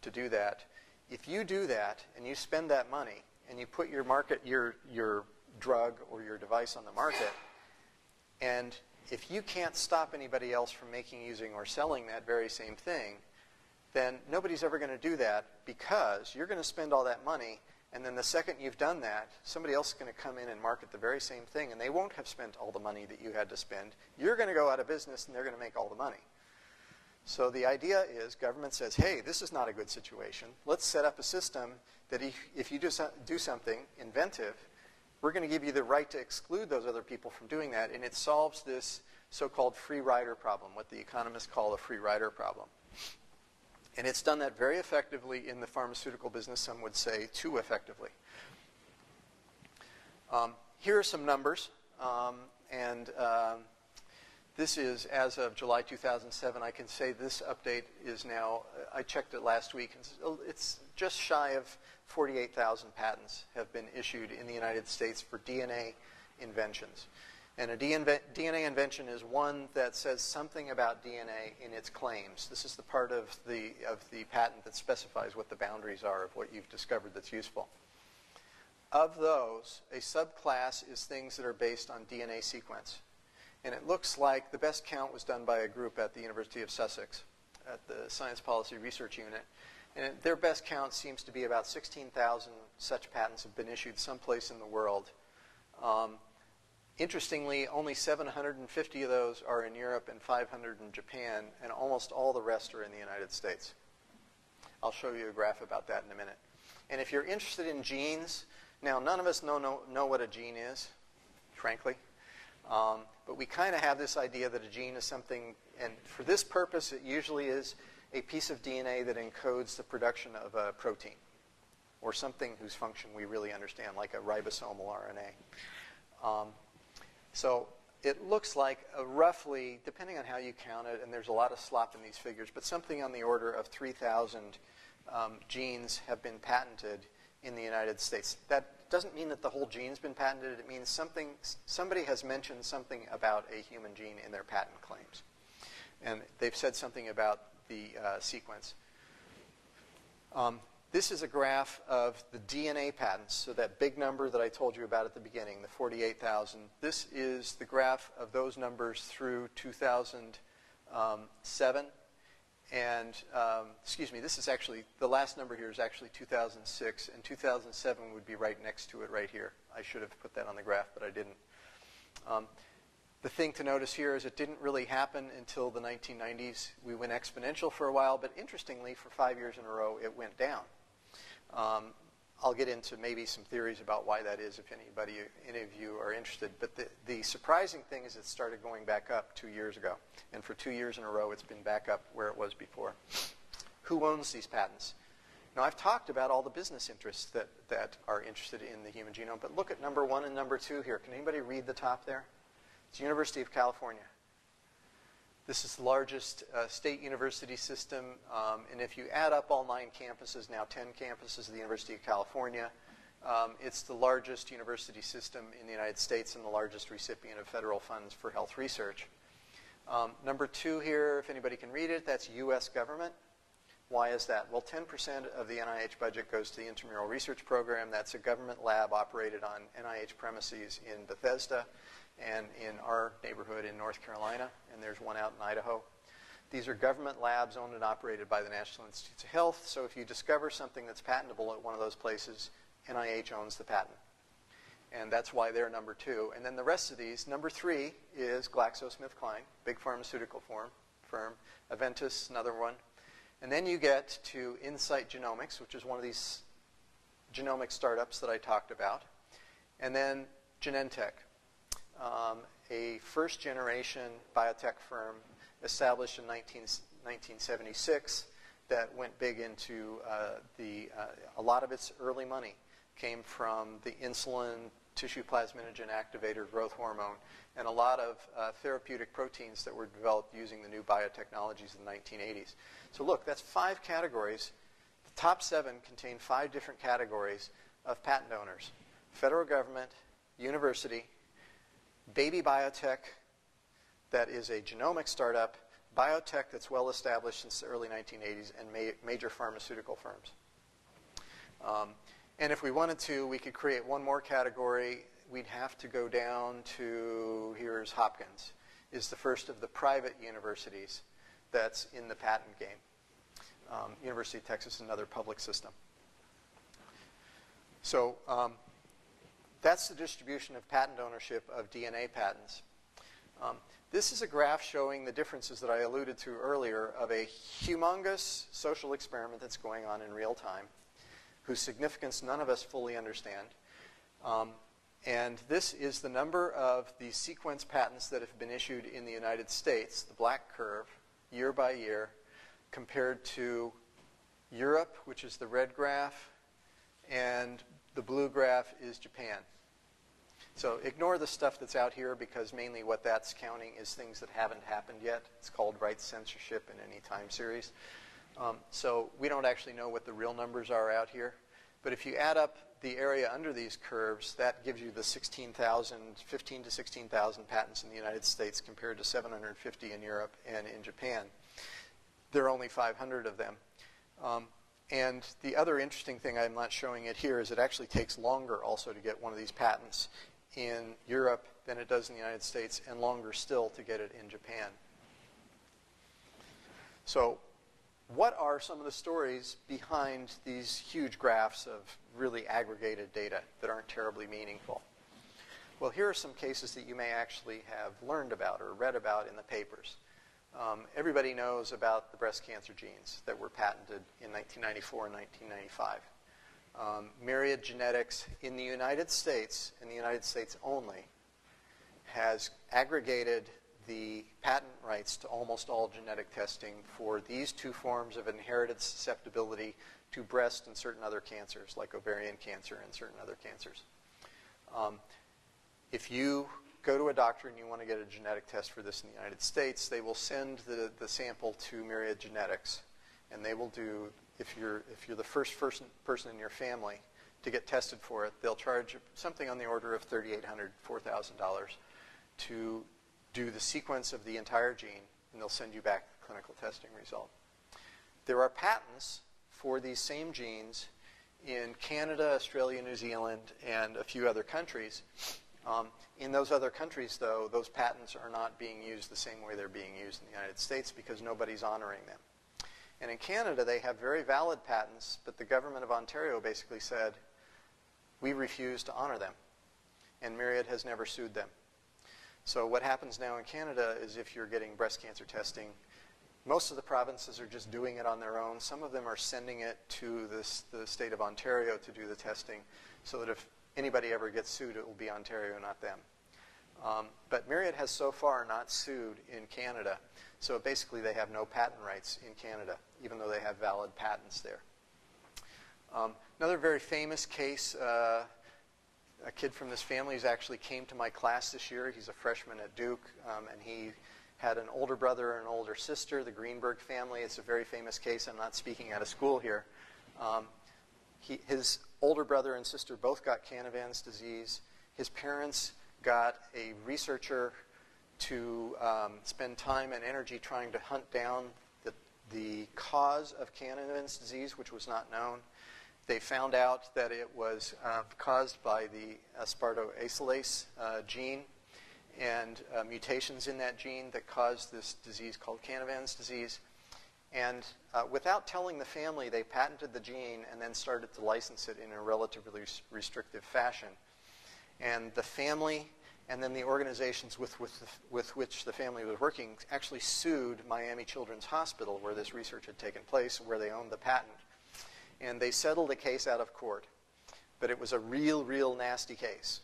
to do that. If you do that and you spend that money and you put your drug or your device on the market, and if you can't stop anybody else from making, using, or selling that very same thing, then nobody's ever going to do that because you're going to spend all that money, and then the second you've done that, somebody else is going to come in and market the very same thing, and they won't have spent all the money that you had to spend. You're going to go out of business, and they're going to make all the money. So the idea is government says, hey, this is not a good situation. Let's set up a system that if you do something inventive, we're going to give you the right to exclude those other people from doing that, and it solves this so-called free rider problem, what the economists call a free rider problem. And it's done that very effectively in the pharmaceutical business, some would say too effectively. Here are some numbers, this is as of July 2007. I can say this update is now, I checked it last week, it's just shy of 48,000 patents have been issued in the United States for DNA inventions. And a DNA invention is one that says something about DNA in its claims. This is the part of the patent that specifies what the boundaries are of what you've discovered that's useful. Of those, a subclass is things that are based on DNA sequence. And it looks like the best count was done by a group at the University of Sussex at the Science Policy Research Unit. And their best count seems to be about 16,000 such patents have been issued someplace in the world. Interestingly, only 750 of those are in Europe and 500 in Japan, and almost all the rest are in the United States. I'll show you a graph about that in a minute. And if you're interested in genes, now none of us know what a gene is, frankly. But we kind of have this idea that a gene is something, and for this purpose it usually is a piece of DNA that encodes the production of a protein, or something whose function we really understand, like a ribosomal RNA. So it looks like roughly, depending on how you count it, and there's a lot of slop in these figures, but something on the order of 3,000 genes have been patented in the United States. That doesn't mean that the whole gene's been patented. It means somebody has mentioned something about a human gene in their patent claims. And they've said something about the sequence. This is a graph of the DNA patents, so that big number that I told you about at the beginning, the 48,000. This is the graph of those numbers through 2007. And, excuse me, this is actually, the last number here is actually 2006, and 2007 would be right next to it right here. I should have put that on the graph, but I didn't. The thing to notice here is it didn't really happen until the 1990s. We went exponential for a while, but interestingly, for 5 years in a row, it went down. I'll get into maybe some theories about why that is if any of you are interested. But the surprising thing is it started going back up 2 years ago. And for 2 years in a row, it's been back up where it was before. Who owns these patents? Now, I've talked about all the business interests that are interested in the human genome. But look at number 1 and number 2 here. Can anybody read the top there? It's University of California. This is the largest state university system, and if you add up all 9 campuses, now 10 campuses of the University of California, it's the largest university system in the United States and the largest recipient of federal funds for health research. Number 2 here, if anybody can read it, that's U.S. government. Why is that? Well, 10% of the NIH budget goes to the Intramural Research Program. That's a government lab operated on NIH premises in Bethesda and in our neighborhood in North Carolina, and there's one out in Idaho. These are government labs owned and operated by the National Institutes of Health, so if you discover something that's patentable at one of those places, NIH owns the patent. And that's why they're number 2. And then the rest of these, number 3 is GlaxoSmithKline, big pharmaceutical firm. Aventis, another one. And then you get to Insight Genomics, which is one of these genomic startups that I talked about. And then Genentech. A first-generation biotech firm established in 1976 that went big into a lot of its early money came from the insulin, tissue plasminogen activator, growth hormone, and a lot of therapeutic proteins that were developed using the new biotechnologies in the 1980s. So look, that's 5 categories. The top 7 contain 5 different categories of patent owners: federal government, university, baby biotech that is a genomic startup, biotech that's well established since the early 1980s, and major pharmaceutical firms. And if we wanted to, we could create one more category. We'd have to go down to, here's Hopkins, is the first of the private universities that's in the patent game. University of Texas, another public system. So that's the distribution of patent ownership of DNA patents. This is a graph showing the differences that I alluded to earlier of a humongous social experiment that's going on in real time, whose significance none of us fully understand. And this is the number of the sequence patents that have been issued in the United States, the black curve, year by year, compared to Europe, which is the red graph, and the blue graph is Japan. So ignore the stuff that's out here, because mainly what that's counting is things that haven't happened yet. It's called rights censorship in any time series. So we don't actually know what the real numbers are out here. But if you add up the area under these curves, that gives you the 15 to 16,000 patents in the United States compared to 750 in Europe and in Japan. There are only 500 of them. And the other interesting thing, I'm not showing it here, is it actually takes longer also to get one of these patents in Europe than it does in the United States, and longer still to get it in Japan. So what are some of the stories behind these huge graphs of really aggregated data that aren't terribly meaningful? Well, here are some cases that you may actually have learned about or read about in the papers. Everybody knows about the breast cancer genes that were patented in 1994 and 1995. Myriad Genetics in the United States only, has aggregated the patent rights to almost all genetic testing for these 2 forms of inherited susceptibility to breast and certain other cancers, like ovarian cancer and certain other cancers. If you go to a doctor and you want to get a genetic test for this in the United States, they will send the sample to Myriad Genetics, and they will do, if you're the first person in your family to get tested for it, they'll charge something on the order of $3,800, $4,000 to do the sequence of the entire gene, and they'll send you back the clinical testing result. There are patents for these same genes in Canada, Australia, New Zealand, and a few other countries. In those other countries, though, those patents are not being used the same way they're being used in the United States because nobody's honoring them. And in Canada, they have very valid patents, but the government of Ontario basically said, we refuse to honor them. And Myriad has never sued them. So what happens now in Canada is if you're getting breast cancer testing, most of the provinces are just doing it on their own. Some of them are sending it to the state of Ontario to do the testing so that if anybody ever gets sued, it will be Ontario, not them. But Myriad has so far not sued in Canada. So basically they have no patent rights in Canada, even though they have valid patents there. Another very famous case, a kid from this family actually came to my class this year. He's a freshman at Duke, and he had an older brother and an older sister, the Greenberg family. It's a very famous case. I'm not speaking out of school here. His older brother and sister both got Canavan's disease. His parents got a researcher to spend time and energy trying to hunt down the cause of Canavan's disease, which was not known. They found out that it was caused by the aspartoacylase gene and mutations in that gene that caused this disease called Canavan's disease. And without telling the family, they patented the gene and then started to license it in a relatively restrictive fashion. And the family and then the organizations with which the family was working actually sued Miami Children's Hospital, where this research had taken place, where they owned the patent. And they settled a case out of court. But it was a real nasty case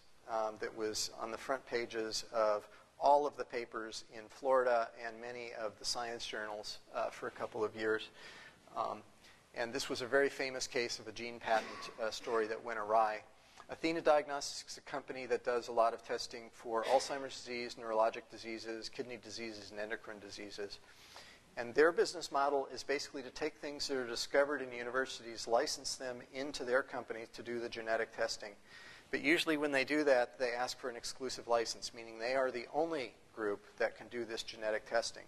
that was on the front pages of all of the papers in Florida and many of the science journals for a couple of years. And this was a very famous case of a gene patent story that went awry. Athena Diagnostics is a company that does a lot of testing for Alzheimer's disease, neurologic diseases, kidney diseases, and endocrine diseases. And their business model is basically to take things that are discovered in universities, license them into their company to do the genetic testing. But usually when they do that, they ask for an exclusive license, meaning they are the only group that can do this genetic testing.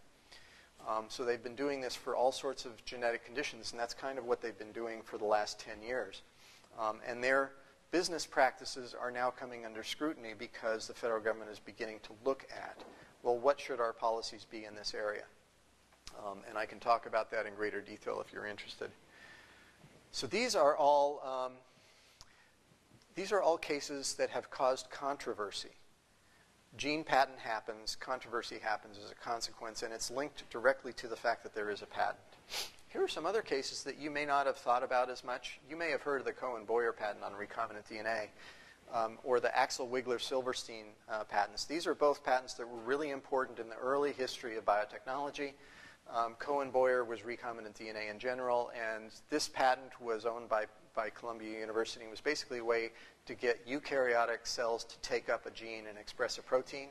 So they've been doing this for all sorts of genetic conditions, and that's kind of what they've been doing for the last 10 years. And their business practices are now coming under scrutiny because the federal government is beginning to look at, well, what should our policies be in this area? And I can talk about that in greater detail if you're interested. So these are all cases that have caused controversy. Gene patent happens, controversy happens as a consequence, and it's linked directly to the fact that there is a patent. Here are some other cases that you may not have thought about as much. You may have heard of the Cohen-Boyer patent on recombinant DNA, or the Axel-Wigler-Silverstein patents. These are both patents that were really important in the early history of biotechnology. Cohen-Boyer was recombinant DNA in general, and this patent was owned by Columbia University and was basically a way to get eukaryotic cells to take up a gene and express a protein,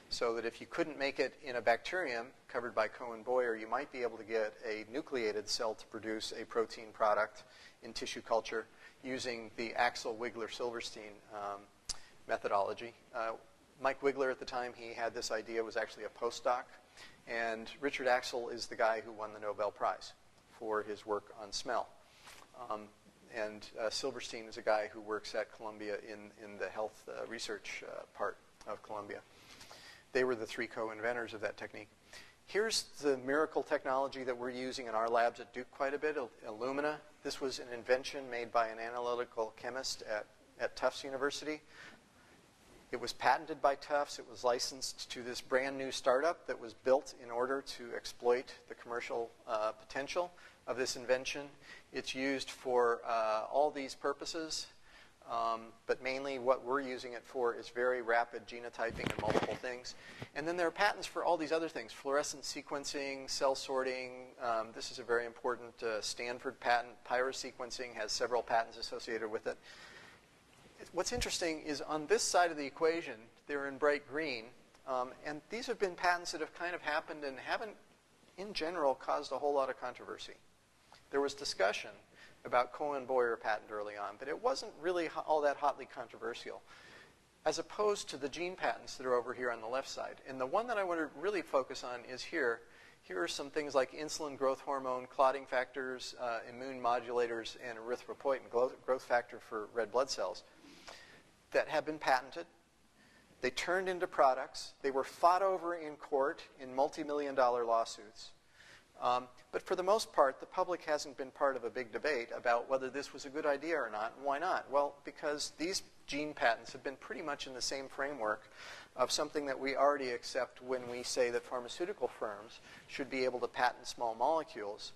so that if you couldn't make it in a bacterium covered by Cohen-Boyer, you might be able to get a nucleated cell to produce a protein product in tissue culture using the Axel-Wigler-Silverstein methodology. Mike Wigler, at the time he had this idea, was actually a postdoc. And Richard Axel is the guy who won the Nobel Prize for his work on smell. And Silverstein is a guy who works at Columbia in the health research part of Columbia. They were the three co-inventors of that technique. Here's the miracle technology that we're using in our labs at Duke quite a bit, Illumina. This was an invention made by an analytical chemist at Tufts University. It was patented by Tufts. It was licensed to this brand new startup that was built in order to exploit the commercial potential of this invention. It's used for all these purposes, but mainly what we're using it for is very rapid genotyping and multiple things. And then there are patents for all these other things, fluorescent sequencing, cell sorting. This is a very important Stanford patent. Pyrosequencing has several patents associated with it. What's interesting is on this side of the equation, they're in bright green, and these have been patents that have kind of happened and haven't, in general, caused a whole lot of controversy. There was discussion about Cohen-Boyer patent early on, but it wasn't really all that hotly controversial, as opposed to the gene patents that are over here on the left side. And the one that I want to really focus on is here. Here are some things like insulin growth hormone, clotting factors, immune modulators, and erythropoietin, growth factor for red blood cells, that have been patented. They turned into products. They were fought over in court in multi-million-dollar lawsuits. But for the most part, the public hasn't been part of a big debate about whether this was a good idea or not. And why not? Well, because these gene patents have been pretty much in the same framework of something that we already accept when we say that pharmaceutical firms should be able to patent small molecules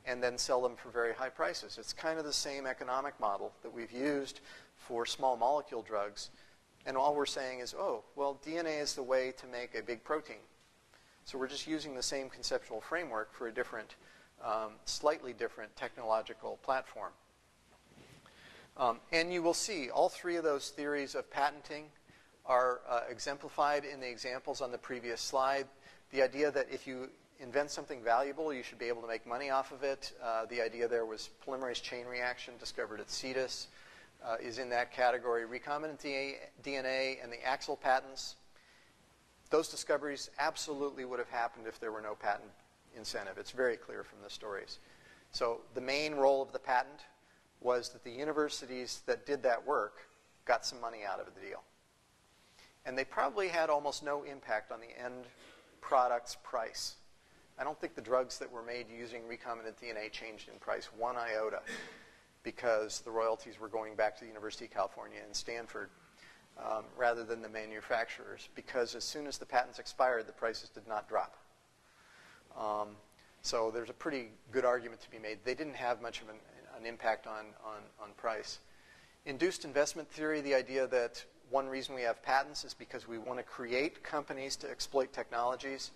and then sell them for very high prices. It's kind of the same economic model that we've used for small molecule drugs. And all we're saying is, oh, well, DNA is the way to make a big protein. So we're just using the same conceptual framework for a different, slightly different technological platform. And you will see all three of those theories of patenting are exemplified in the examples on the previous slide. The idea that if you invent something valuable, you should be able to make money off of it. The idea there was polymerase chain reaction discovered at CETUS is in that category. Recombinant DNA and the Axel patents, those discoveries absolutely would have happened if there were no patent incentive. It's very clear from the stories. So the main role of the patent was that the universities that did that work got some money out of the deal. And they probably had almost no impact on the end product's price. I don't think the drugs that were made using recombinant DNA changed in price one iota because the royalties were going back to the University of California and Stanford rather than the manufacturers, because as soon as the patents expired, the prices did not drop. So there's a pretty good argument to be made. They didn't have much of an impact on price. Induced investment theory, the idea that one reason we have patents is because we want to create companies to exploit technologies.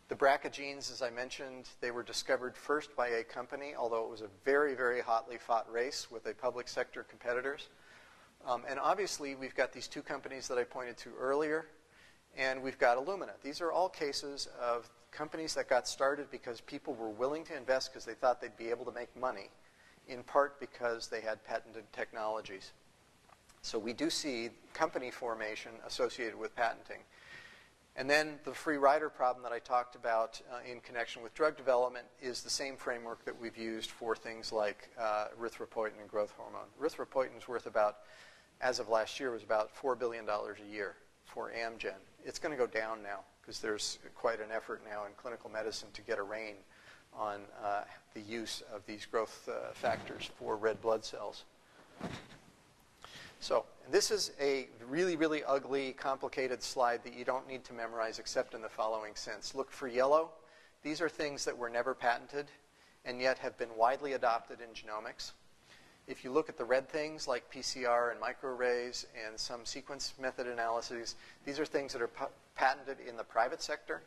The BRCA genes, as I mentioned, they were discovered first by a company, although it was a very, very hotly fought race with a public sector competitors. And obviously, we've got these two companies that I pointed to earlier, and we've got Illumina. These are all cases of companies that got started because people were willing to invest because they thought they'd be able to make money, in part because they had patented technologies. So we do see company formation associated with patenting. And then the free rider problem that I talked about in connection with drug development is the same framework that we've used for things like erythropoietin and growth hormone. Erythropoietin is worth about, as of last year, was about $4 billion a year for Amgen. It's going to go down now because there's quite an effort now in clinical medicine to get a rein on the use of these growth factors for red blood cells. So this is a really, really ugly, complicated slide that you don't need to memorize except in the following sense. Look for yellow. These are things that were never patented and yet have been widely adopted in genomics. If you look at the red things like PCR and microarrays and some sequence method analyses, these are things that are patented in the private sector.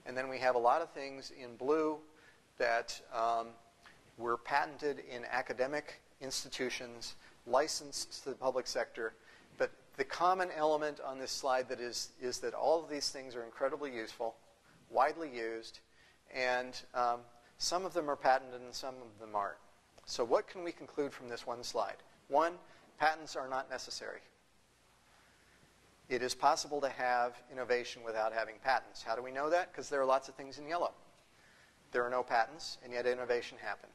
And then we have a lot of things in blue that were patented in academic institutions, licensed to the public sector. But the common element on this slide that is that all of these things are incredibly useful, widely used, and some of them are patented and some of them aren't. So what can we conclude from this one slide? One, patents are not necessary. It is possible to have innovation without having patents. How do we know that? Because there are lots of things in yellow. There are no patents, and yet innovation happened.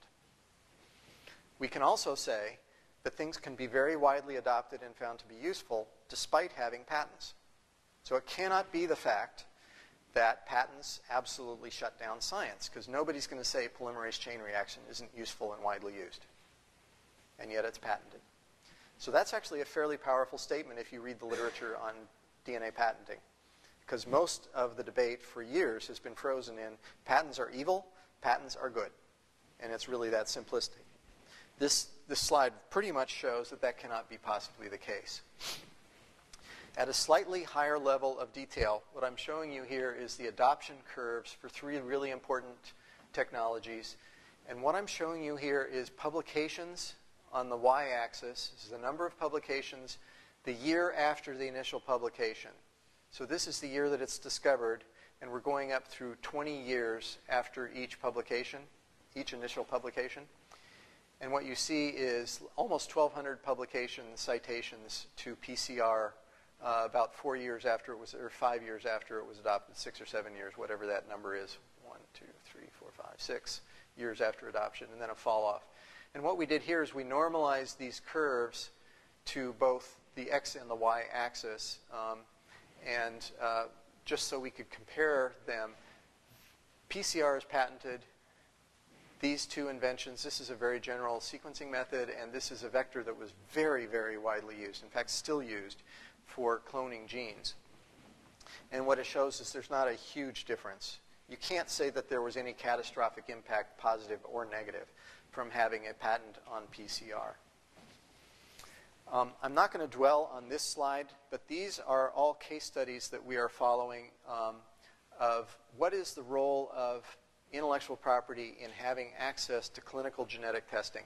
We can also say that things can be very widely adopted and found to be useful despite having patents. So it cannot be the fact that patents absolutely shut down science, because nobody's going to say polymerase chain reaction isn't useful and widely used, and yet it's patented. So that's actually a fairly powerful statement if you read the literature on DNA patenting, because most of the debate for years has been frozen in patents are evil, patents are good, and it's really that simplistic. This slide pretty much shows that that cannot be possibly the case. At a slightly higher level of detail, what I'm showing you here is the adoption curves for three really important technologies. And what I'm showing you here is publications on the y-axis. This is the number of publications the year after the initial publication. So this is the year that it's discovered, and we're going up through 20 years after each publication, each initial publication. And what you see is almost 1,200 publications, citations to PCR about 4 years after it was, or 5 years after it was adopted, 6 or 7 years, whatever that number is, 1, 2, 3, 4, 5, 6 years after adoption, and then a fall off. And what we did here is we normalized these curves to both the x and the y axis, and just so we could compare them. PCR is patented. These two inventions, this is a very general sequencing method, and this is a vector that was very, very widely used, in fact still used, for cloning genes. And what it shows is there's not a huge difference. You can't say that there was any catastrophic impact, positive or negative, from having a patent on PCR. I'm not going to dwell on this slide, but these are all case studies that we are following of what is the role of intellectual property in having access to clinical genetic testing.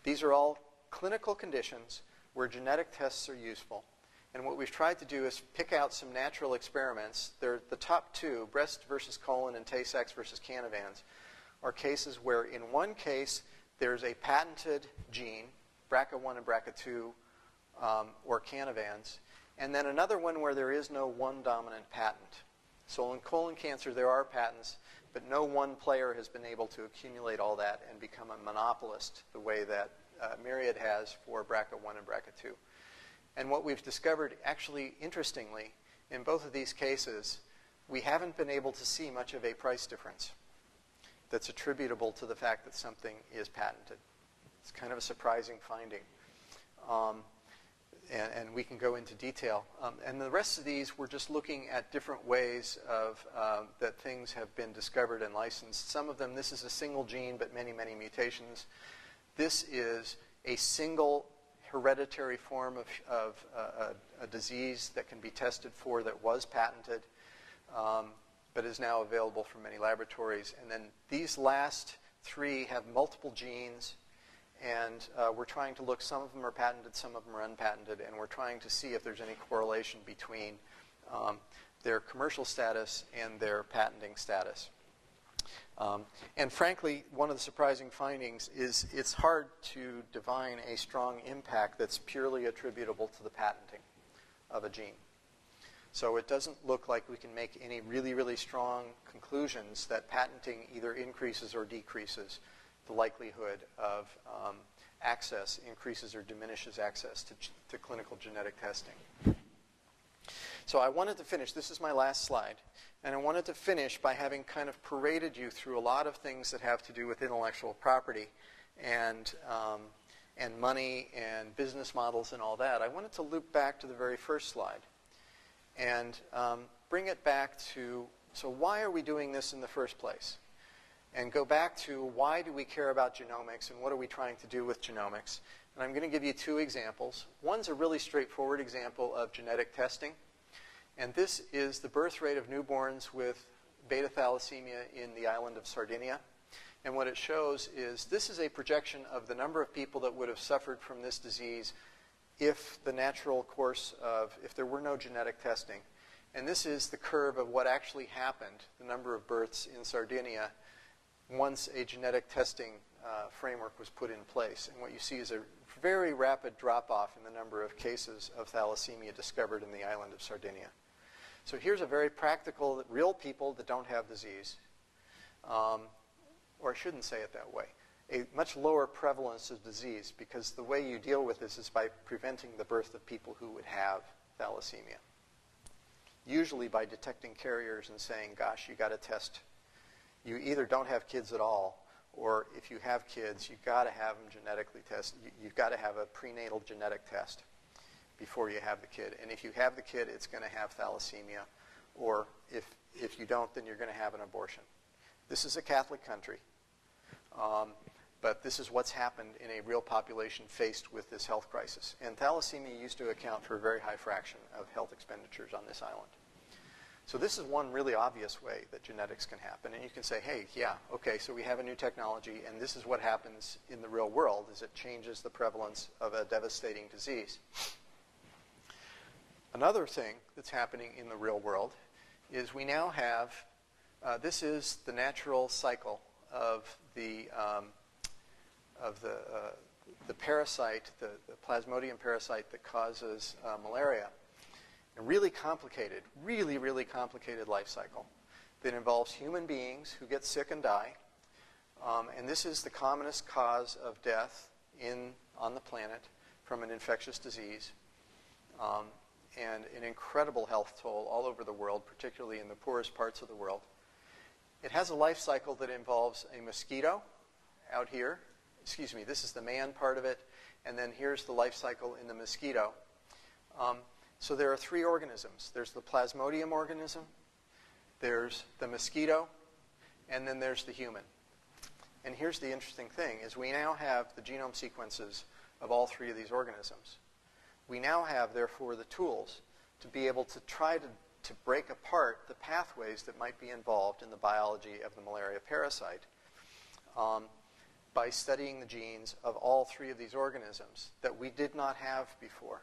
These are all clinical conditions where genetic tests are useful. And what we've tried to do is pick out some natural experiments. They're the top two, breast versus colon and Tay-Sachs versus Canavans, are cases where in one case there's a patented gene, BRCA1 and BRCA2, or Canavans, and then another one where there is no one dominant patent. So in colon cancer there are patents, but no one player has been able to accumulate all that and become a monopolist the way that Myriad has for BRCA1 and BRCA2. And what we've discovered, actually, interestingly, in both of these cases, we haven't been able to see much of a price difference that's attributable to the fact that something is patented. It's kind of a surprising finding. And we can go into detail. And the rest of these, we're just looking at different ways of that things have been discovered and licensed. Some of them, this is a single gene, but many, many mutations. This is a single hereditary form of a disease that can be tested for that was patented, but is now available from many laboratories. And then these last three have multiple genes, and we're trying to look, some of them are patented, some of them are unpatented, and we're trying to see if there's any correlation between their commercial status and their patenting status. And frankly, one of the surprising findings is it's hard to divine a strong impact that's purely attributable to the patenting of a gene. So it doesn't look like we can make any really, really strong conclusions that patenting either increases or decreases the likelihood of access, increases or diminishes access to clinical genetic testing. So I wanted to finish, this is my last slide, and I wanted to finish by having kind of paraded you through a lot of things that have to do with intellectual property and money and business models and all that. I wanted to loop back to the very first slide and bring it back to, so why are we doing this in the first place? And go back to why do we care about genomics and what are we trying to do with genomics? And I'm going to give you two examples. One's a really straightforward example of genetic testing. And this is the birth rate of newborns with beta thalassemia in the island of Sardinia. And what it shows is this is a projection of the number of people that would have suffered from this disease if the natural course of, if there were no genetic testing. And this is the curve of what actually happened, the number of births in Sardinia, once a genetic testing framework was put in place. And what you see is a very rapid drop-off in the number of cases of thalassemia discovered in the island of Sardinia. So here's a very practical, real people that don't have disease, or I shouldn't say it that way, a much lower prevalence of disease, because the way you deal with this is by preventing the birth of people who would have thalassemia. Usually by detecting carriers and saying, gosh, you got to test. You either don't have kids at all, or if you have kids, you've got to have them genetically tested. You've got to have a prenatal genetic test before you have the kid. And if you have the kid, it's going to have thalassemia. Or if you don't, then you're going to have an abortion. This is a Catholic country. But this is what's happened in a real population faced with this health crisis. And thalassemia used to account for a very high fraction of health expenditures on this island. So this is one really obvious way that genetics can happen. And you can say, hey, yeah, okay, so we have a new technology, and this is what happens in the real world, is it changes the prevalence of a devastating disease. Another thing that's happening in the real world is we now have, this is the natural cycle of the parasite, the Plasmodium parasite that causes malaria. A really complicated, really complicated life cycle that involves human beings who get sick and die. And this is the commonest cause of death on the planet from an infectious disease. And an incredible health toll all over the world, particularly in the poorest parts of the world. It has a life cycle that involves a mosquito out here. Excuse me, this is the man part of it. And then here's the life cycle in the mosquito. So there are three organisms. There's the Plasmodium organism, there's the mosquito, and then there's the human. And here's the interesting thing, is we now have the genome sequences of all three of these organisms. We now have, therefore, the tools to be able to try to break apart the pathways that might be involved in the biology of the malaria parasite by studying the genes of all three of these organisms that we did not have before.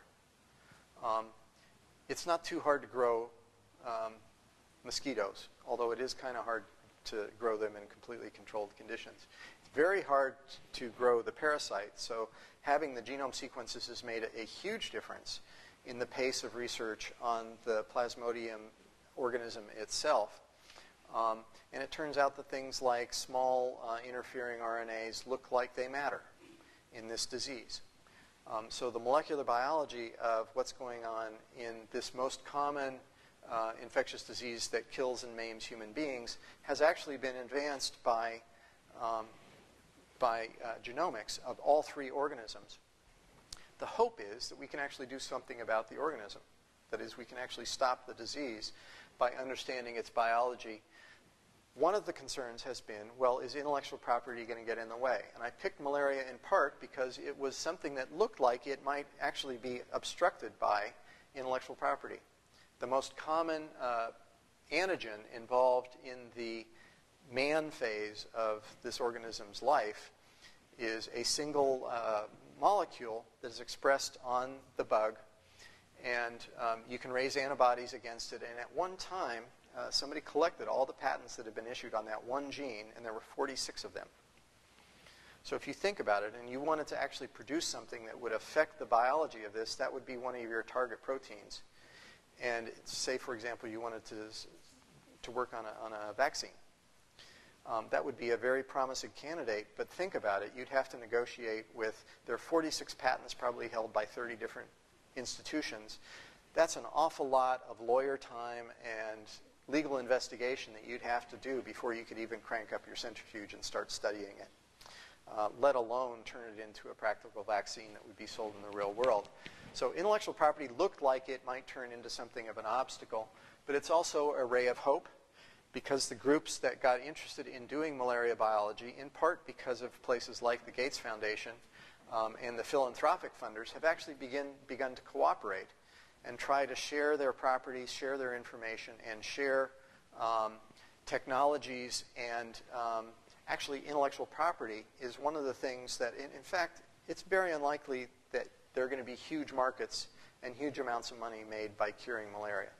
It's not too hard to grow mosquitoes, although it is kind of hard to grow them in completely controlled conditions. It's very hard to grow the parasite, so having the genome sequences has made a huge difference in the pace of research on the Plasmodium organism itself. And it turns out that things like small interfering RNAs look like they matter in this disease. So the molecular biology of what's going on in this most common infectious disease that kills and maims human beings has actually been advanced by genomics of all three organisms. The hope is that we can actually do something about the organism. That is, we can actually stop the disease by understanding its biology. One of the concerns has been, well, is intellectual property going to get in the way? And I picked malaria in part because it was something that looked like it might actually be obstructed by intellectual property. The most common antigen involved in the man phase of this organism's life is a single molecule that is expressed on the bug, and you can raise antibodies against it. And at one time, somebody collected all the patents that had been issued on that one gene, and there were 46 of them. So if you think about it, and you wanted to actually produce something that would affect the biology of this, that would be one of your target proteins. And say, for example, you wanted to work on a vaccine. That would be a very promising candidate, but think about it. You'd have to negotiate with, there are 46 patents probably held by 30 different institutions. That's an awful lot of lawyer time and legal investigation that you'd have to do before you could even crank up your centrifuge and start studying it, let alone turn it into a practical vaccine that would be sold in the real world. So intellectual property looked like it might turn into something of an obstacle, but it's also a ray of hope, because the groups that got interested in doing malaria biology, in part because of places like the Gates Foundation and the philanthropic funders, have actually begun to cooperate and try to share their properties, share their information, and share technologies. And actually, intellectual property is one of the things that, in fact, it's very unlikely that there are going to be huge markets and huge amounts of money made by curing malaria.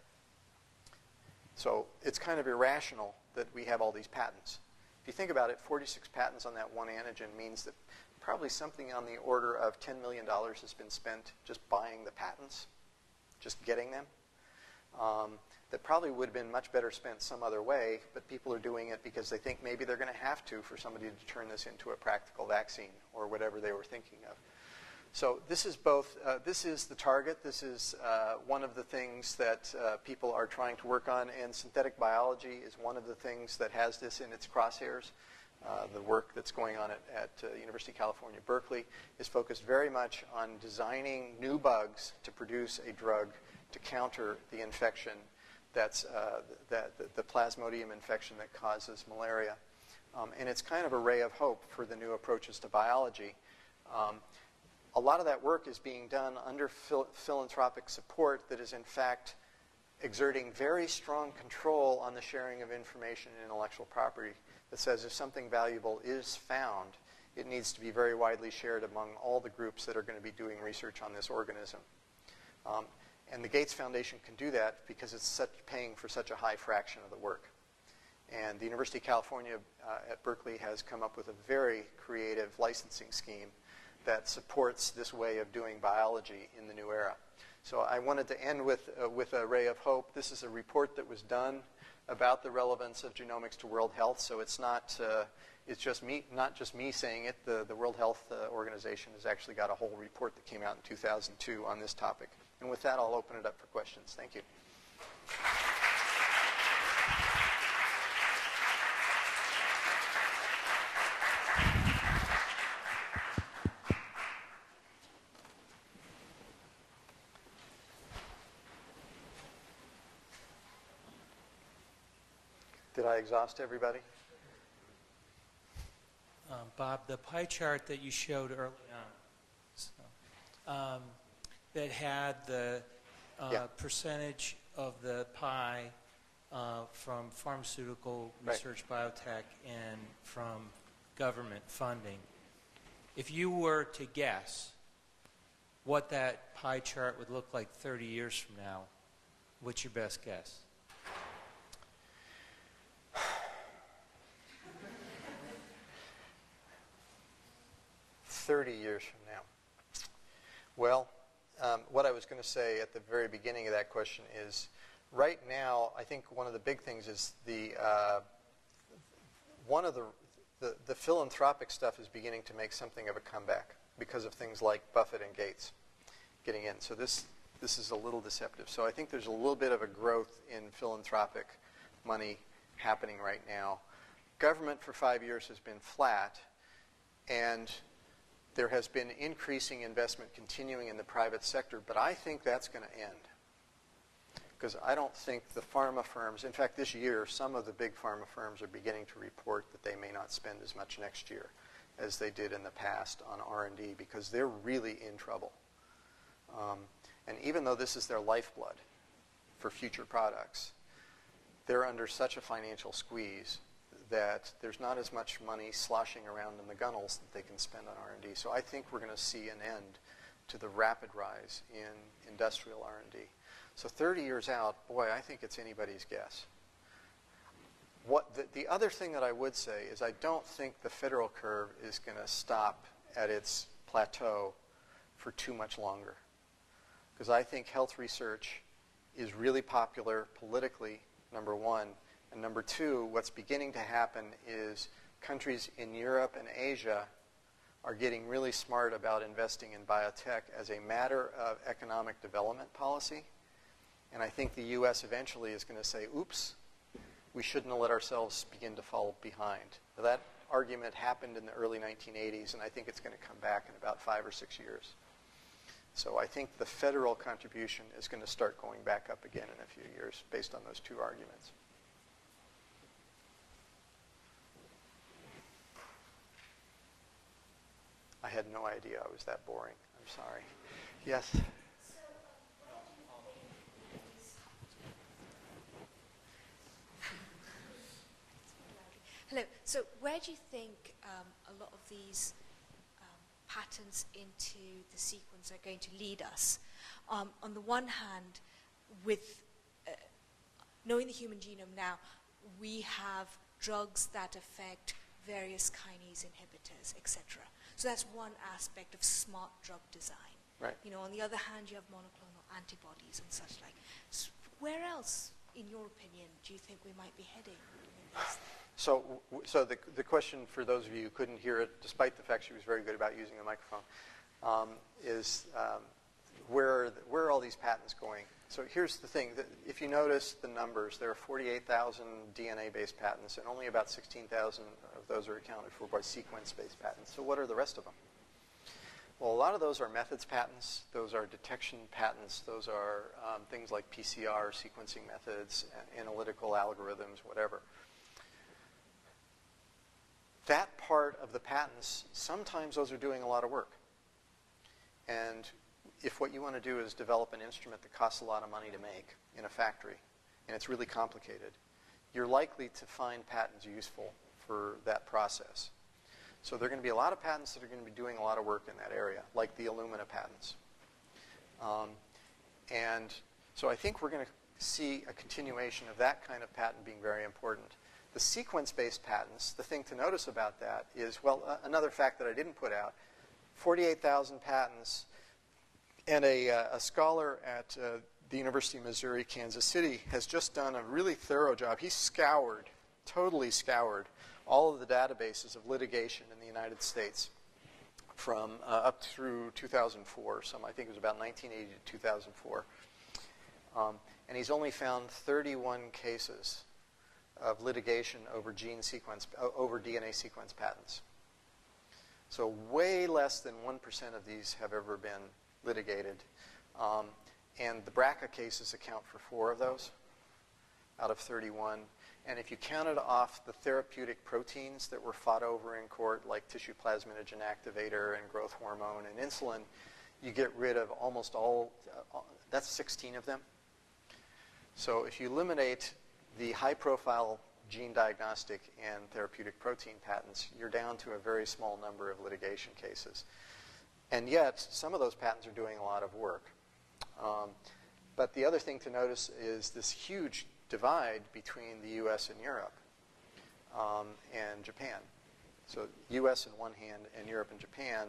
So it's kind of irrational that we have all these patents. If you think about it, 46 patents on that one antigen means that probably something on the order of $10 million has been spent just buying the patents, just getting them. That probably would have been much better spent some other way, but people are doing it because they think maybe they're going to have to for somebody to turn this into a practical vaccine or whatever they were thinking of. So this is both, this is the target, this is one of the things that people are trying to work on, and synthetic biology is one of the things that has this in its crosshairs. The work that's going on at University of California, Berkeley is focused very much on designing new bugs to produce a drug to counter the infection that's the Plasmodium infection that causes malaria. And it's kind of a ray of hope for the new approaches to biology. A lot of that work is being done under philanthropic support that is, in fact, exerting very strong control on the sharing of information and intellectual property that says if something valuable is found, it needs to be very widely shared among all the groups that are going to be doing research on this organism. And the Gates Foundation can do that because it's paying for such a high fraction of the work. And the University of California at Berkeley has come up with a very creative licensing scheme that supports this way of doing biology in the new era. So I wanted to end with a ray of hope. This is a report that was done about the relevance of genomics to world health. So it's not just me saying it. The World Health Organization has actually got a whole report that came out in 2002 on this topic. And with that, I'll open it up for questions. Thank you. Did I exhaust everybody? Bob, the pie chart that you showed early on, that had the percentage of the pie from pharmaceutical research, biotech, and from government funding. If you were to guess what that pie chart would look like 30 years from now, what's your best guess? 30 years from now. Well, what I was going to say at the very beginning of that question is, right now, I think one of the big things is the philanthropic stuff is beginning to make something of a comeback because of things like Buffett and Gates getting in. So this is a little deceptive. So I think there's a little bit of a growth in philanthropic money happening right now. Government for 5 years has been flat, and there has been increasing investment continuing in the private sector, but I think that's going to end. Because I don't think the pharma firms, in fact this year, some of the big pharma firms are beginning to report that they may not spend as much next year as they did in the past on R&D, because they're really in trouble. And even though this is their lifeblood for future products, they're under such a financial squeeze that there's not as much money sloshing around in the gunnels that they can spend on R&D. So I think we're going to see an end to the rapid rise in industrial R&D. So 30 years out, boy, I think it's anybody's guess. The other thing that I would say is I don't think the federal curve is going to stop at its plateau for too much longer. Because I think health research is really popular politically, number one. And number two, what's beginning to happen is countries in Europe and Asia are getting really smart about investing in biotech as a matter of economic development policy. And I think the U.S. eventually is going to say, oops, we shouldn't have let ourselves begin to fall behind. Now, that argument happened in the early 1980s, and I think it's going to come back in about 5 or 6 years. So I think the federal contribution is going to start going back up again in a few years based on those two arguments. I had no idea I was that boring. I'm sorry. Yes? Hello. So where do you think a lot of these patterns into the sequence are going to lead us? On the one hand, with knowing the human genome now, we have drugs that affect various kinase inhibitors, etc. So that's one aspect of smart drug design. Right. You know, on the other hand, you have monoclonal antibodies and such like. So where else, in your opinion, do you think we might be heading in these? So the question, for those of you who couldn't hear it, despite the fact she was very good about using the microphone, is where are all these patents going? So here's the thing. If you notice the numbers, there are 48,000 DNA-based patents, and only about 16,000 of those are accounted for by sequence-based patents. So what are the rest of them? Well, a lot of those are methods patents. Those are detection patents. Those are things like PCR, sequencing methods, analytical algorithms, whatever. That part of the patents, sometimes those are doing a lot of work. And if what you want to do is develop an instrument that costs a lot of money to make in a factory, and it's really complicated, you're likely to find patents useful for that process. So there are going to be a lot of patents that are going to be doing a lot of work in that area, like the Illumina patents. And so I think we're going to see a continuation of that kind of patent being very important. The sequence-based patents, the thing to notice about that is, well, another fact that I didn't put out, 48,000 patents, and a scholar at the University of Missouri, Kansas City, has just done a really thorough job. He scoured, totally scoured, all of the databases of litigation in the United States from up through 2004. I think it was about 1980 to 2004. And he's only found 31 cases of litigation over DNA sequence patents. So way less than 1% of these have ever been litigated. And the BRCA cases account for 4 of those out of 31. And if you counted off the therapeutic proteins that were fought over in court, like tissue plasminogen activator and growth hormone and insulin, you get rid of almost all, that's 16 of them. So if you eliminate the high-profile gene diagnostic and therapeutic protein patents, you're down to a very small number of litigation cases. And yet, some of those patents are doing a lot of work. But the other thing to notice is this huge divide between the US and Europe and Japan. So US on one hand and Europe and Japan,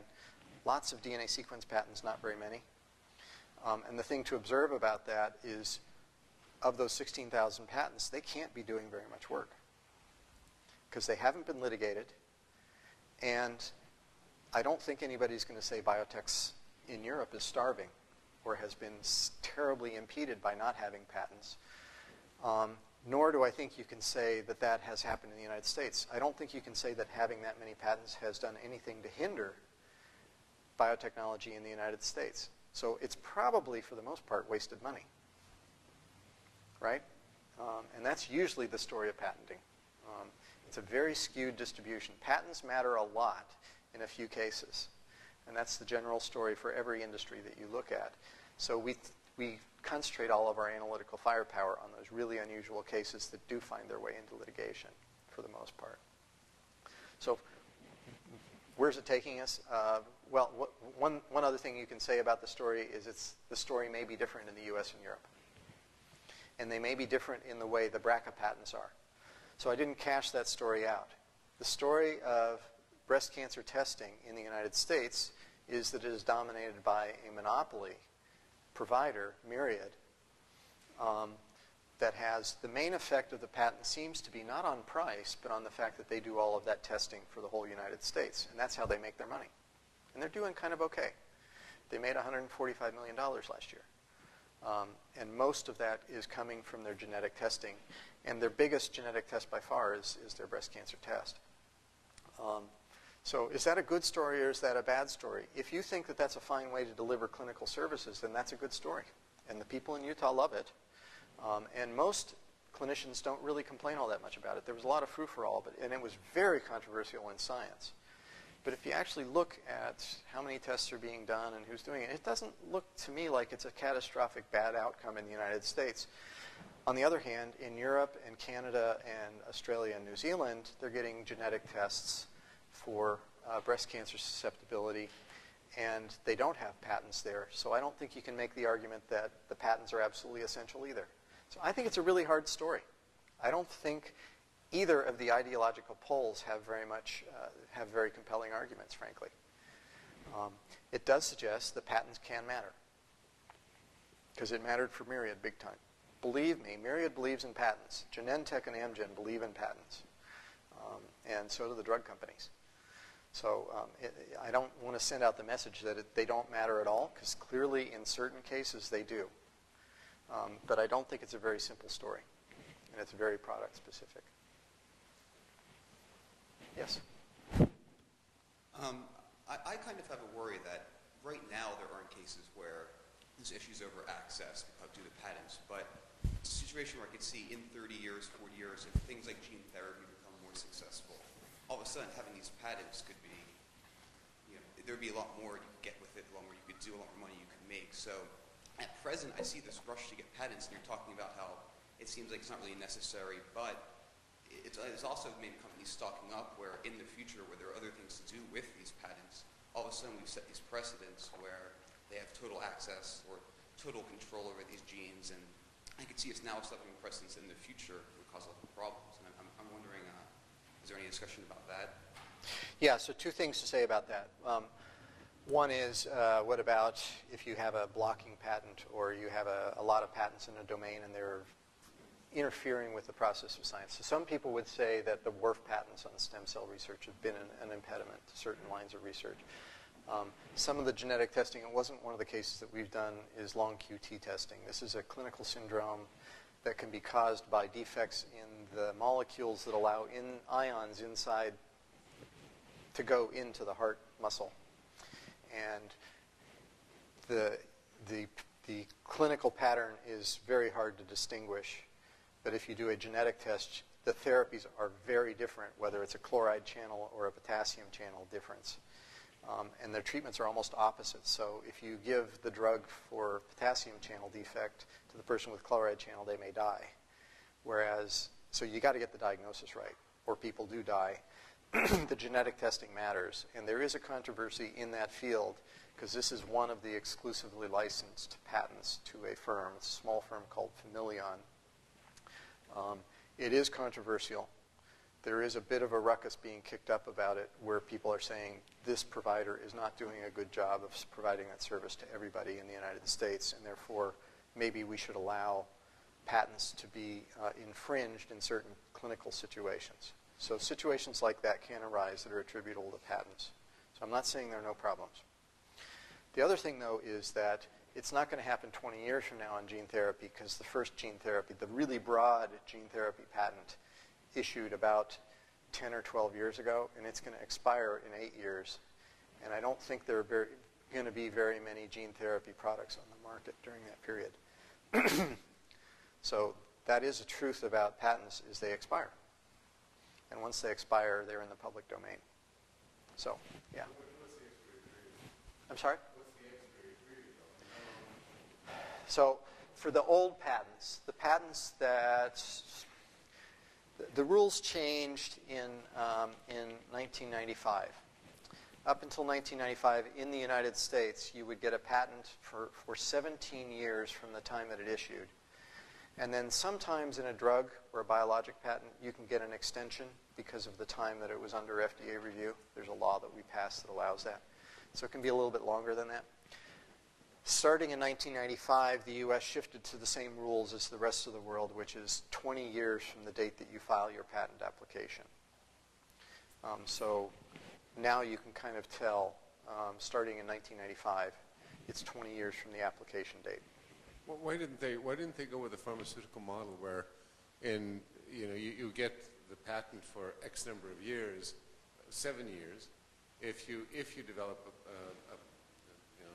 lots of DNA sequence patents, not very many. And the thing to observe about that is, of those 16,000 patents, they can't be doing very much work because they haven't been litigated. And I don't think anybody's going to say biotechs in Europe is starving or has been terribly impeded by not having patents. Nor do I think you can say that that has happened in the United States. I don't think you can say that having that many patents has done anything to hinder biotechnology in the United States. So it's probably, for the most part, wasted money. Right? And that's usually the story of patenting. It's a very skewed distribution. Patents matter a lot in a few cases. And that's the general story for every industry that you look at. So we concentrate all of our analytical firepower on those really unusual cases that do find their way into litigation for the most part. So where's it taking us? Well, one other thing you can say about the story is the story may be different in the US and Europe. And they may be different in the way the BRCA patents are. So I didn't cash that story out. The story of breast cancer testing in the United States is that it is dominated by a monopoly provider, Myriad, that has the main effect of the patent seems to be not on price, but on the fact that they do all of that testing for the whole United States. And that's how they make their money. And they're doing kind of okay. They made $145 million last year. And most of that is coming from their genetic testing. And their biggest genetic test by far is their breast cancer test. So is that a good story or is that a bad story? If you think that that's a fine way to deliver clinical services, then that's a good story. And the people in Utah love it. And most clinicians don't really complain all that much about it. There was a lot of frou-for-all, and it was very controversial in science. But if you actually look at how many tests are being done and who's doing it, it doesn't look to me like it's a catastrophic bad outcome in the United States. On the other hand, in Europe and Canada and Australia and New Zealand, they're getting genetic tests for breast cancer susceptibility, and they don't have patents there. So I don't think you can make the argument that the patents are absolutely essential either. So I think it's a really hard story. I don't think either of the ideological poles have very compelling arguments, frankly. It does suggest that patents can matter, because it mattered for Myriad big time. Believe me, Myriad believes in patents. Genentech and Amgen believe in patents, and so do the drug companies. So I don't want to send out the message that they don't matter at all, because clearly in certain cases they do. But I don't think it's a very simple story, and it's very product specific. Yes? I kind of have a worry that right now there aren't cases where there's issues over access due to patents, but it's a situation where I could see in 30 years, 40 years, if things like gene therapy become more successful, all of a sudden having these patents could be, there'd be a lot more you could get with it, a lot more you could do, a lot more money you could make. So at present, I see this rush to get patents, and you're talking about how it seems like it's not really necessary, but it's also made companies stocking up where in the future, where there are other things to do with these patents, all of a sudden we've set these precedents where they have total access or total control over these genes, and I could see us now establishing precedents in the future would cause a lot of problems. And I'm wondering, is there any discussion about that? Yeah, so two things to say about that. One is, what about if you have a blocking patent or you have a lot of patents in a domain and they're interfering with the process of science? So some people would say that the WRF patents on stem cell research have been an impediment to certain lines of research. Some of the genetic testing, it wasn't one of the cases that we've done, is long QT testing. This is a clinical syndrome that can be caused by defects in the molecules that allow ions inside to go into the heart muscle. And the clinical pattern is very hard to distinguish. But if you do a genetic test, the therapies are very different, whether it's a chloride channel or a potassium channel difference. And their treatments are almost opposite. So if you give the drug for potassium channel defect to the person with chloride channel, they may die. Whereas, so you got to get the diagnosis right, or people do die. The genetic testing matters. And there is a controversy in that field because this is one of the exclusively licensed patents to a firm. It's a small firm called Familion. It is controversial. There is a bit of a ruckus being kicked up about it where people are saying this provider is not doing a good job of providing that service to everybody in the United States, and therefore maybe we should allow patents to be infringed in certain clinical situations. So situations like that can arise that are attributable to patents. So I'm not saying there are no problems. The other thing, though, is that it's not going to happen 20 years from now on gene therapy because the first gene therapy, the really broad gene therapy patent, issued about 10 or 12 years ago, and it's going to expire in 8 years. And I don't think there are going to be very many gene therapy products on the market during that period. So that is a truth about patents, is they expire. And once they expire, they're in the public domain. So, yeah. I'm sorry? So for the old patents, the patents that the rules changed in 1995. Up until 1995, in the United States, you would get a patent for 17 years from the time that it issued. And then sometimes in a drug or a biologic patent, you can get an extension because of the time that it was under FDA review. There's a law that we passed that allows that. So it can be a little bit longer than that. Starting in 1995, the U.S. shifted to the same rules as the rest of the world, which is 20 years from the date that you file your patent application. So now you can kind of tell, starting in 1995, it's 20 years from the application date. Well, why didn't they go with a pharmaceutical model where, you get the patent for X number of years, 7 years, if you develop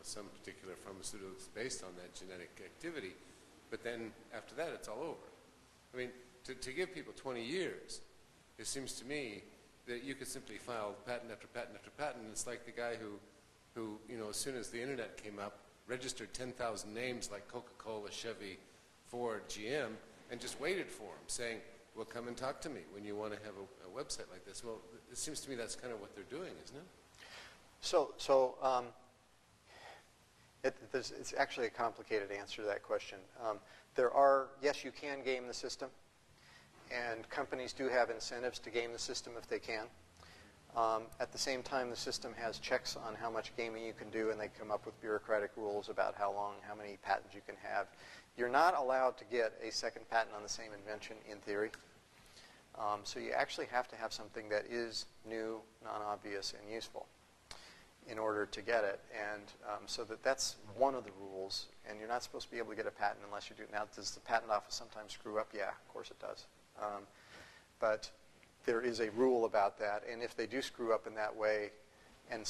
some particular pharmaceuticals based on that genetic activity, but then after that it's all over. I mean, to give people 20 years, it seems to me that you could simply file patent after patent after patent. It's like the guy who as soon as the internet came up, registered 10,000 names like Coca-Cola, Chevy, Ford, GM, and just waited for them, saying, well, come and talk to me when you want to have a website like this. Well, it seems to me that's kind of what they're doing, isn't it? It's actually a complicated answer to that question. Yes, you can game the system, and companies do have incentives to game the system if they can. At the same time, the system has checks on how much gaming you can do, and they come up with bureaucratic rules about how long, how many patents you can have. You're not allowed to get a second patent on the same invention in theory. So you actually have to have something that is new, non-obvious, and useful in order to get it. And so that's one of the rules. And you're not supposed to be able to get a patent unless you do. Now, does the patent office sometimes screw up? Yeah, of course it does. But there is a rule about that. And if they do screw up in that way and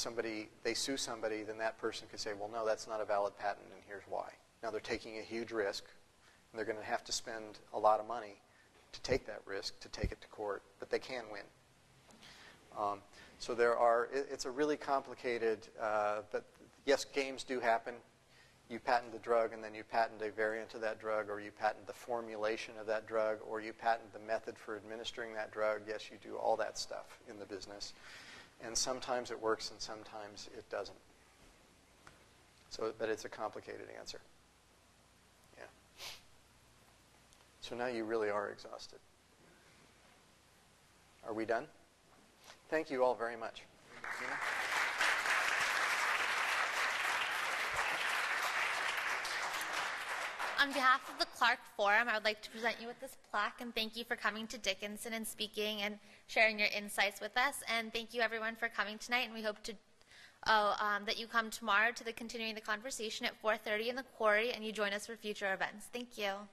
they sue somebody, then that person could say, well, no, that's not a valid patent, and here's why. Now, they're taking a huge risk, and they're going to have to spend a lot of money to take that risk, to take it to court, but they can win. So it's a really complicated, but yes, games do happen. You patent the drug, and then you patent a variant of that drug, or you patent the formulation of that drug, or you patent the method for administering that drug. Yes, you do all that stuff in the business. And sometimes it works, and sometimes it doesn't. But it's a complicated answer. So now you really are exhausted. Are we done? Thank you all very much. On behalf of the Clarke Forum, I would like to present you with this plaque and thank you for coming to Dickinson and speaking and sharing your insights with us. And thank you everyone for coming tonight, and we hope to that you come tomorrow to the Continuing the Conversation at 4:30 in the Quarry and you join us for future events. Thank you.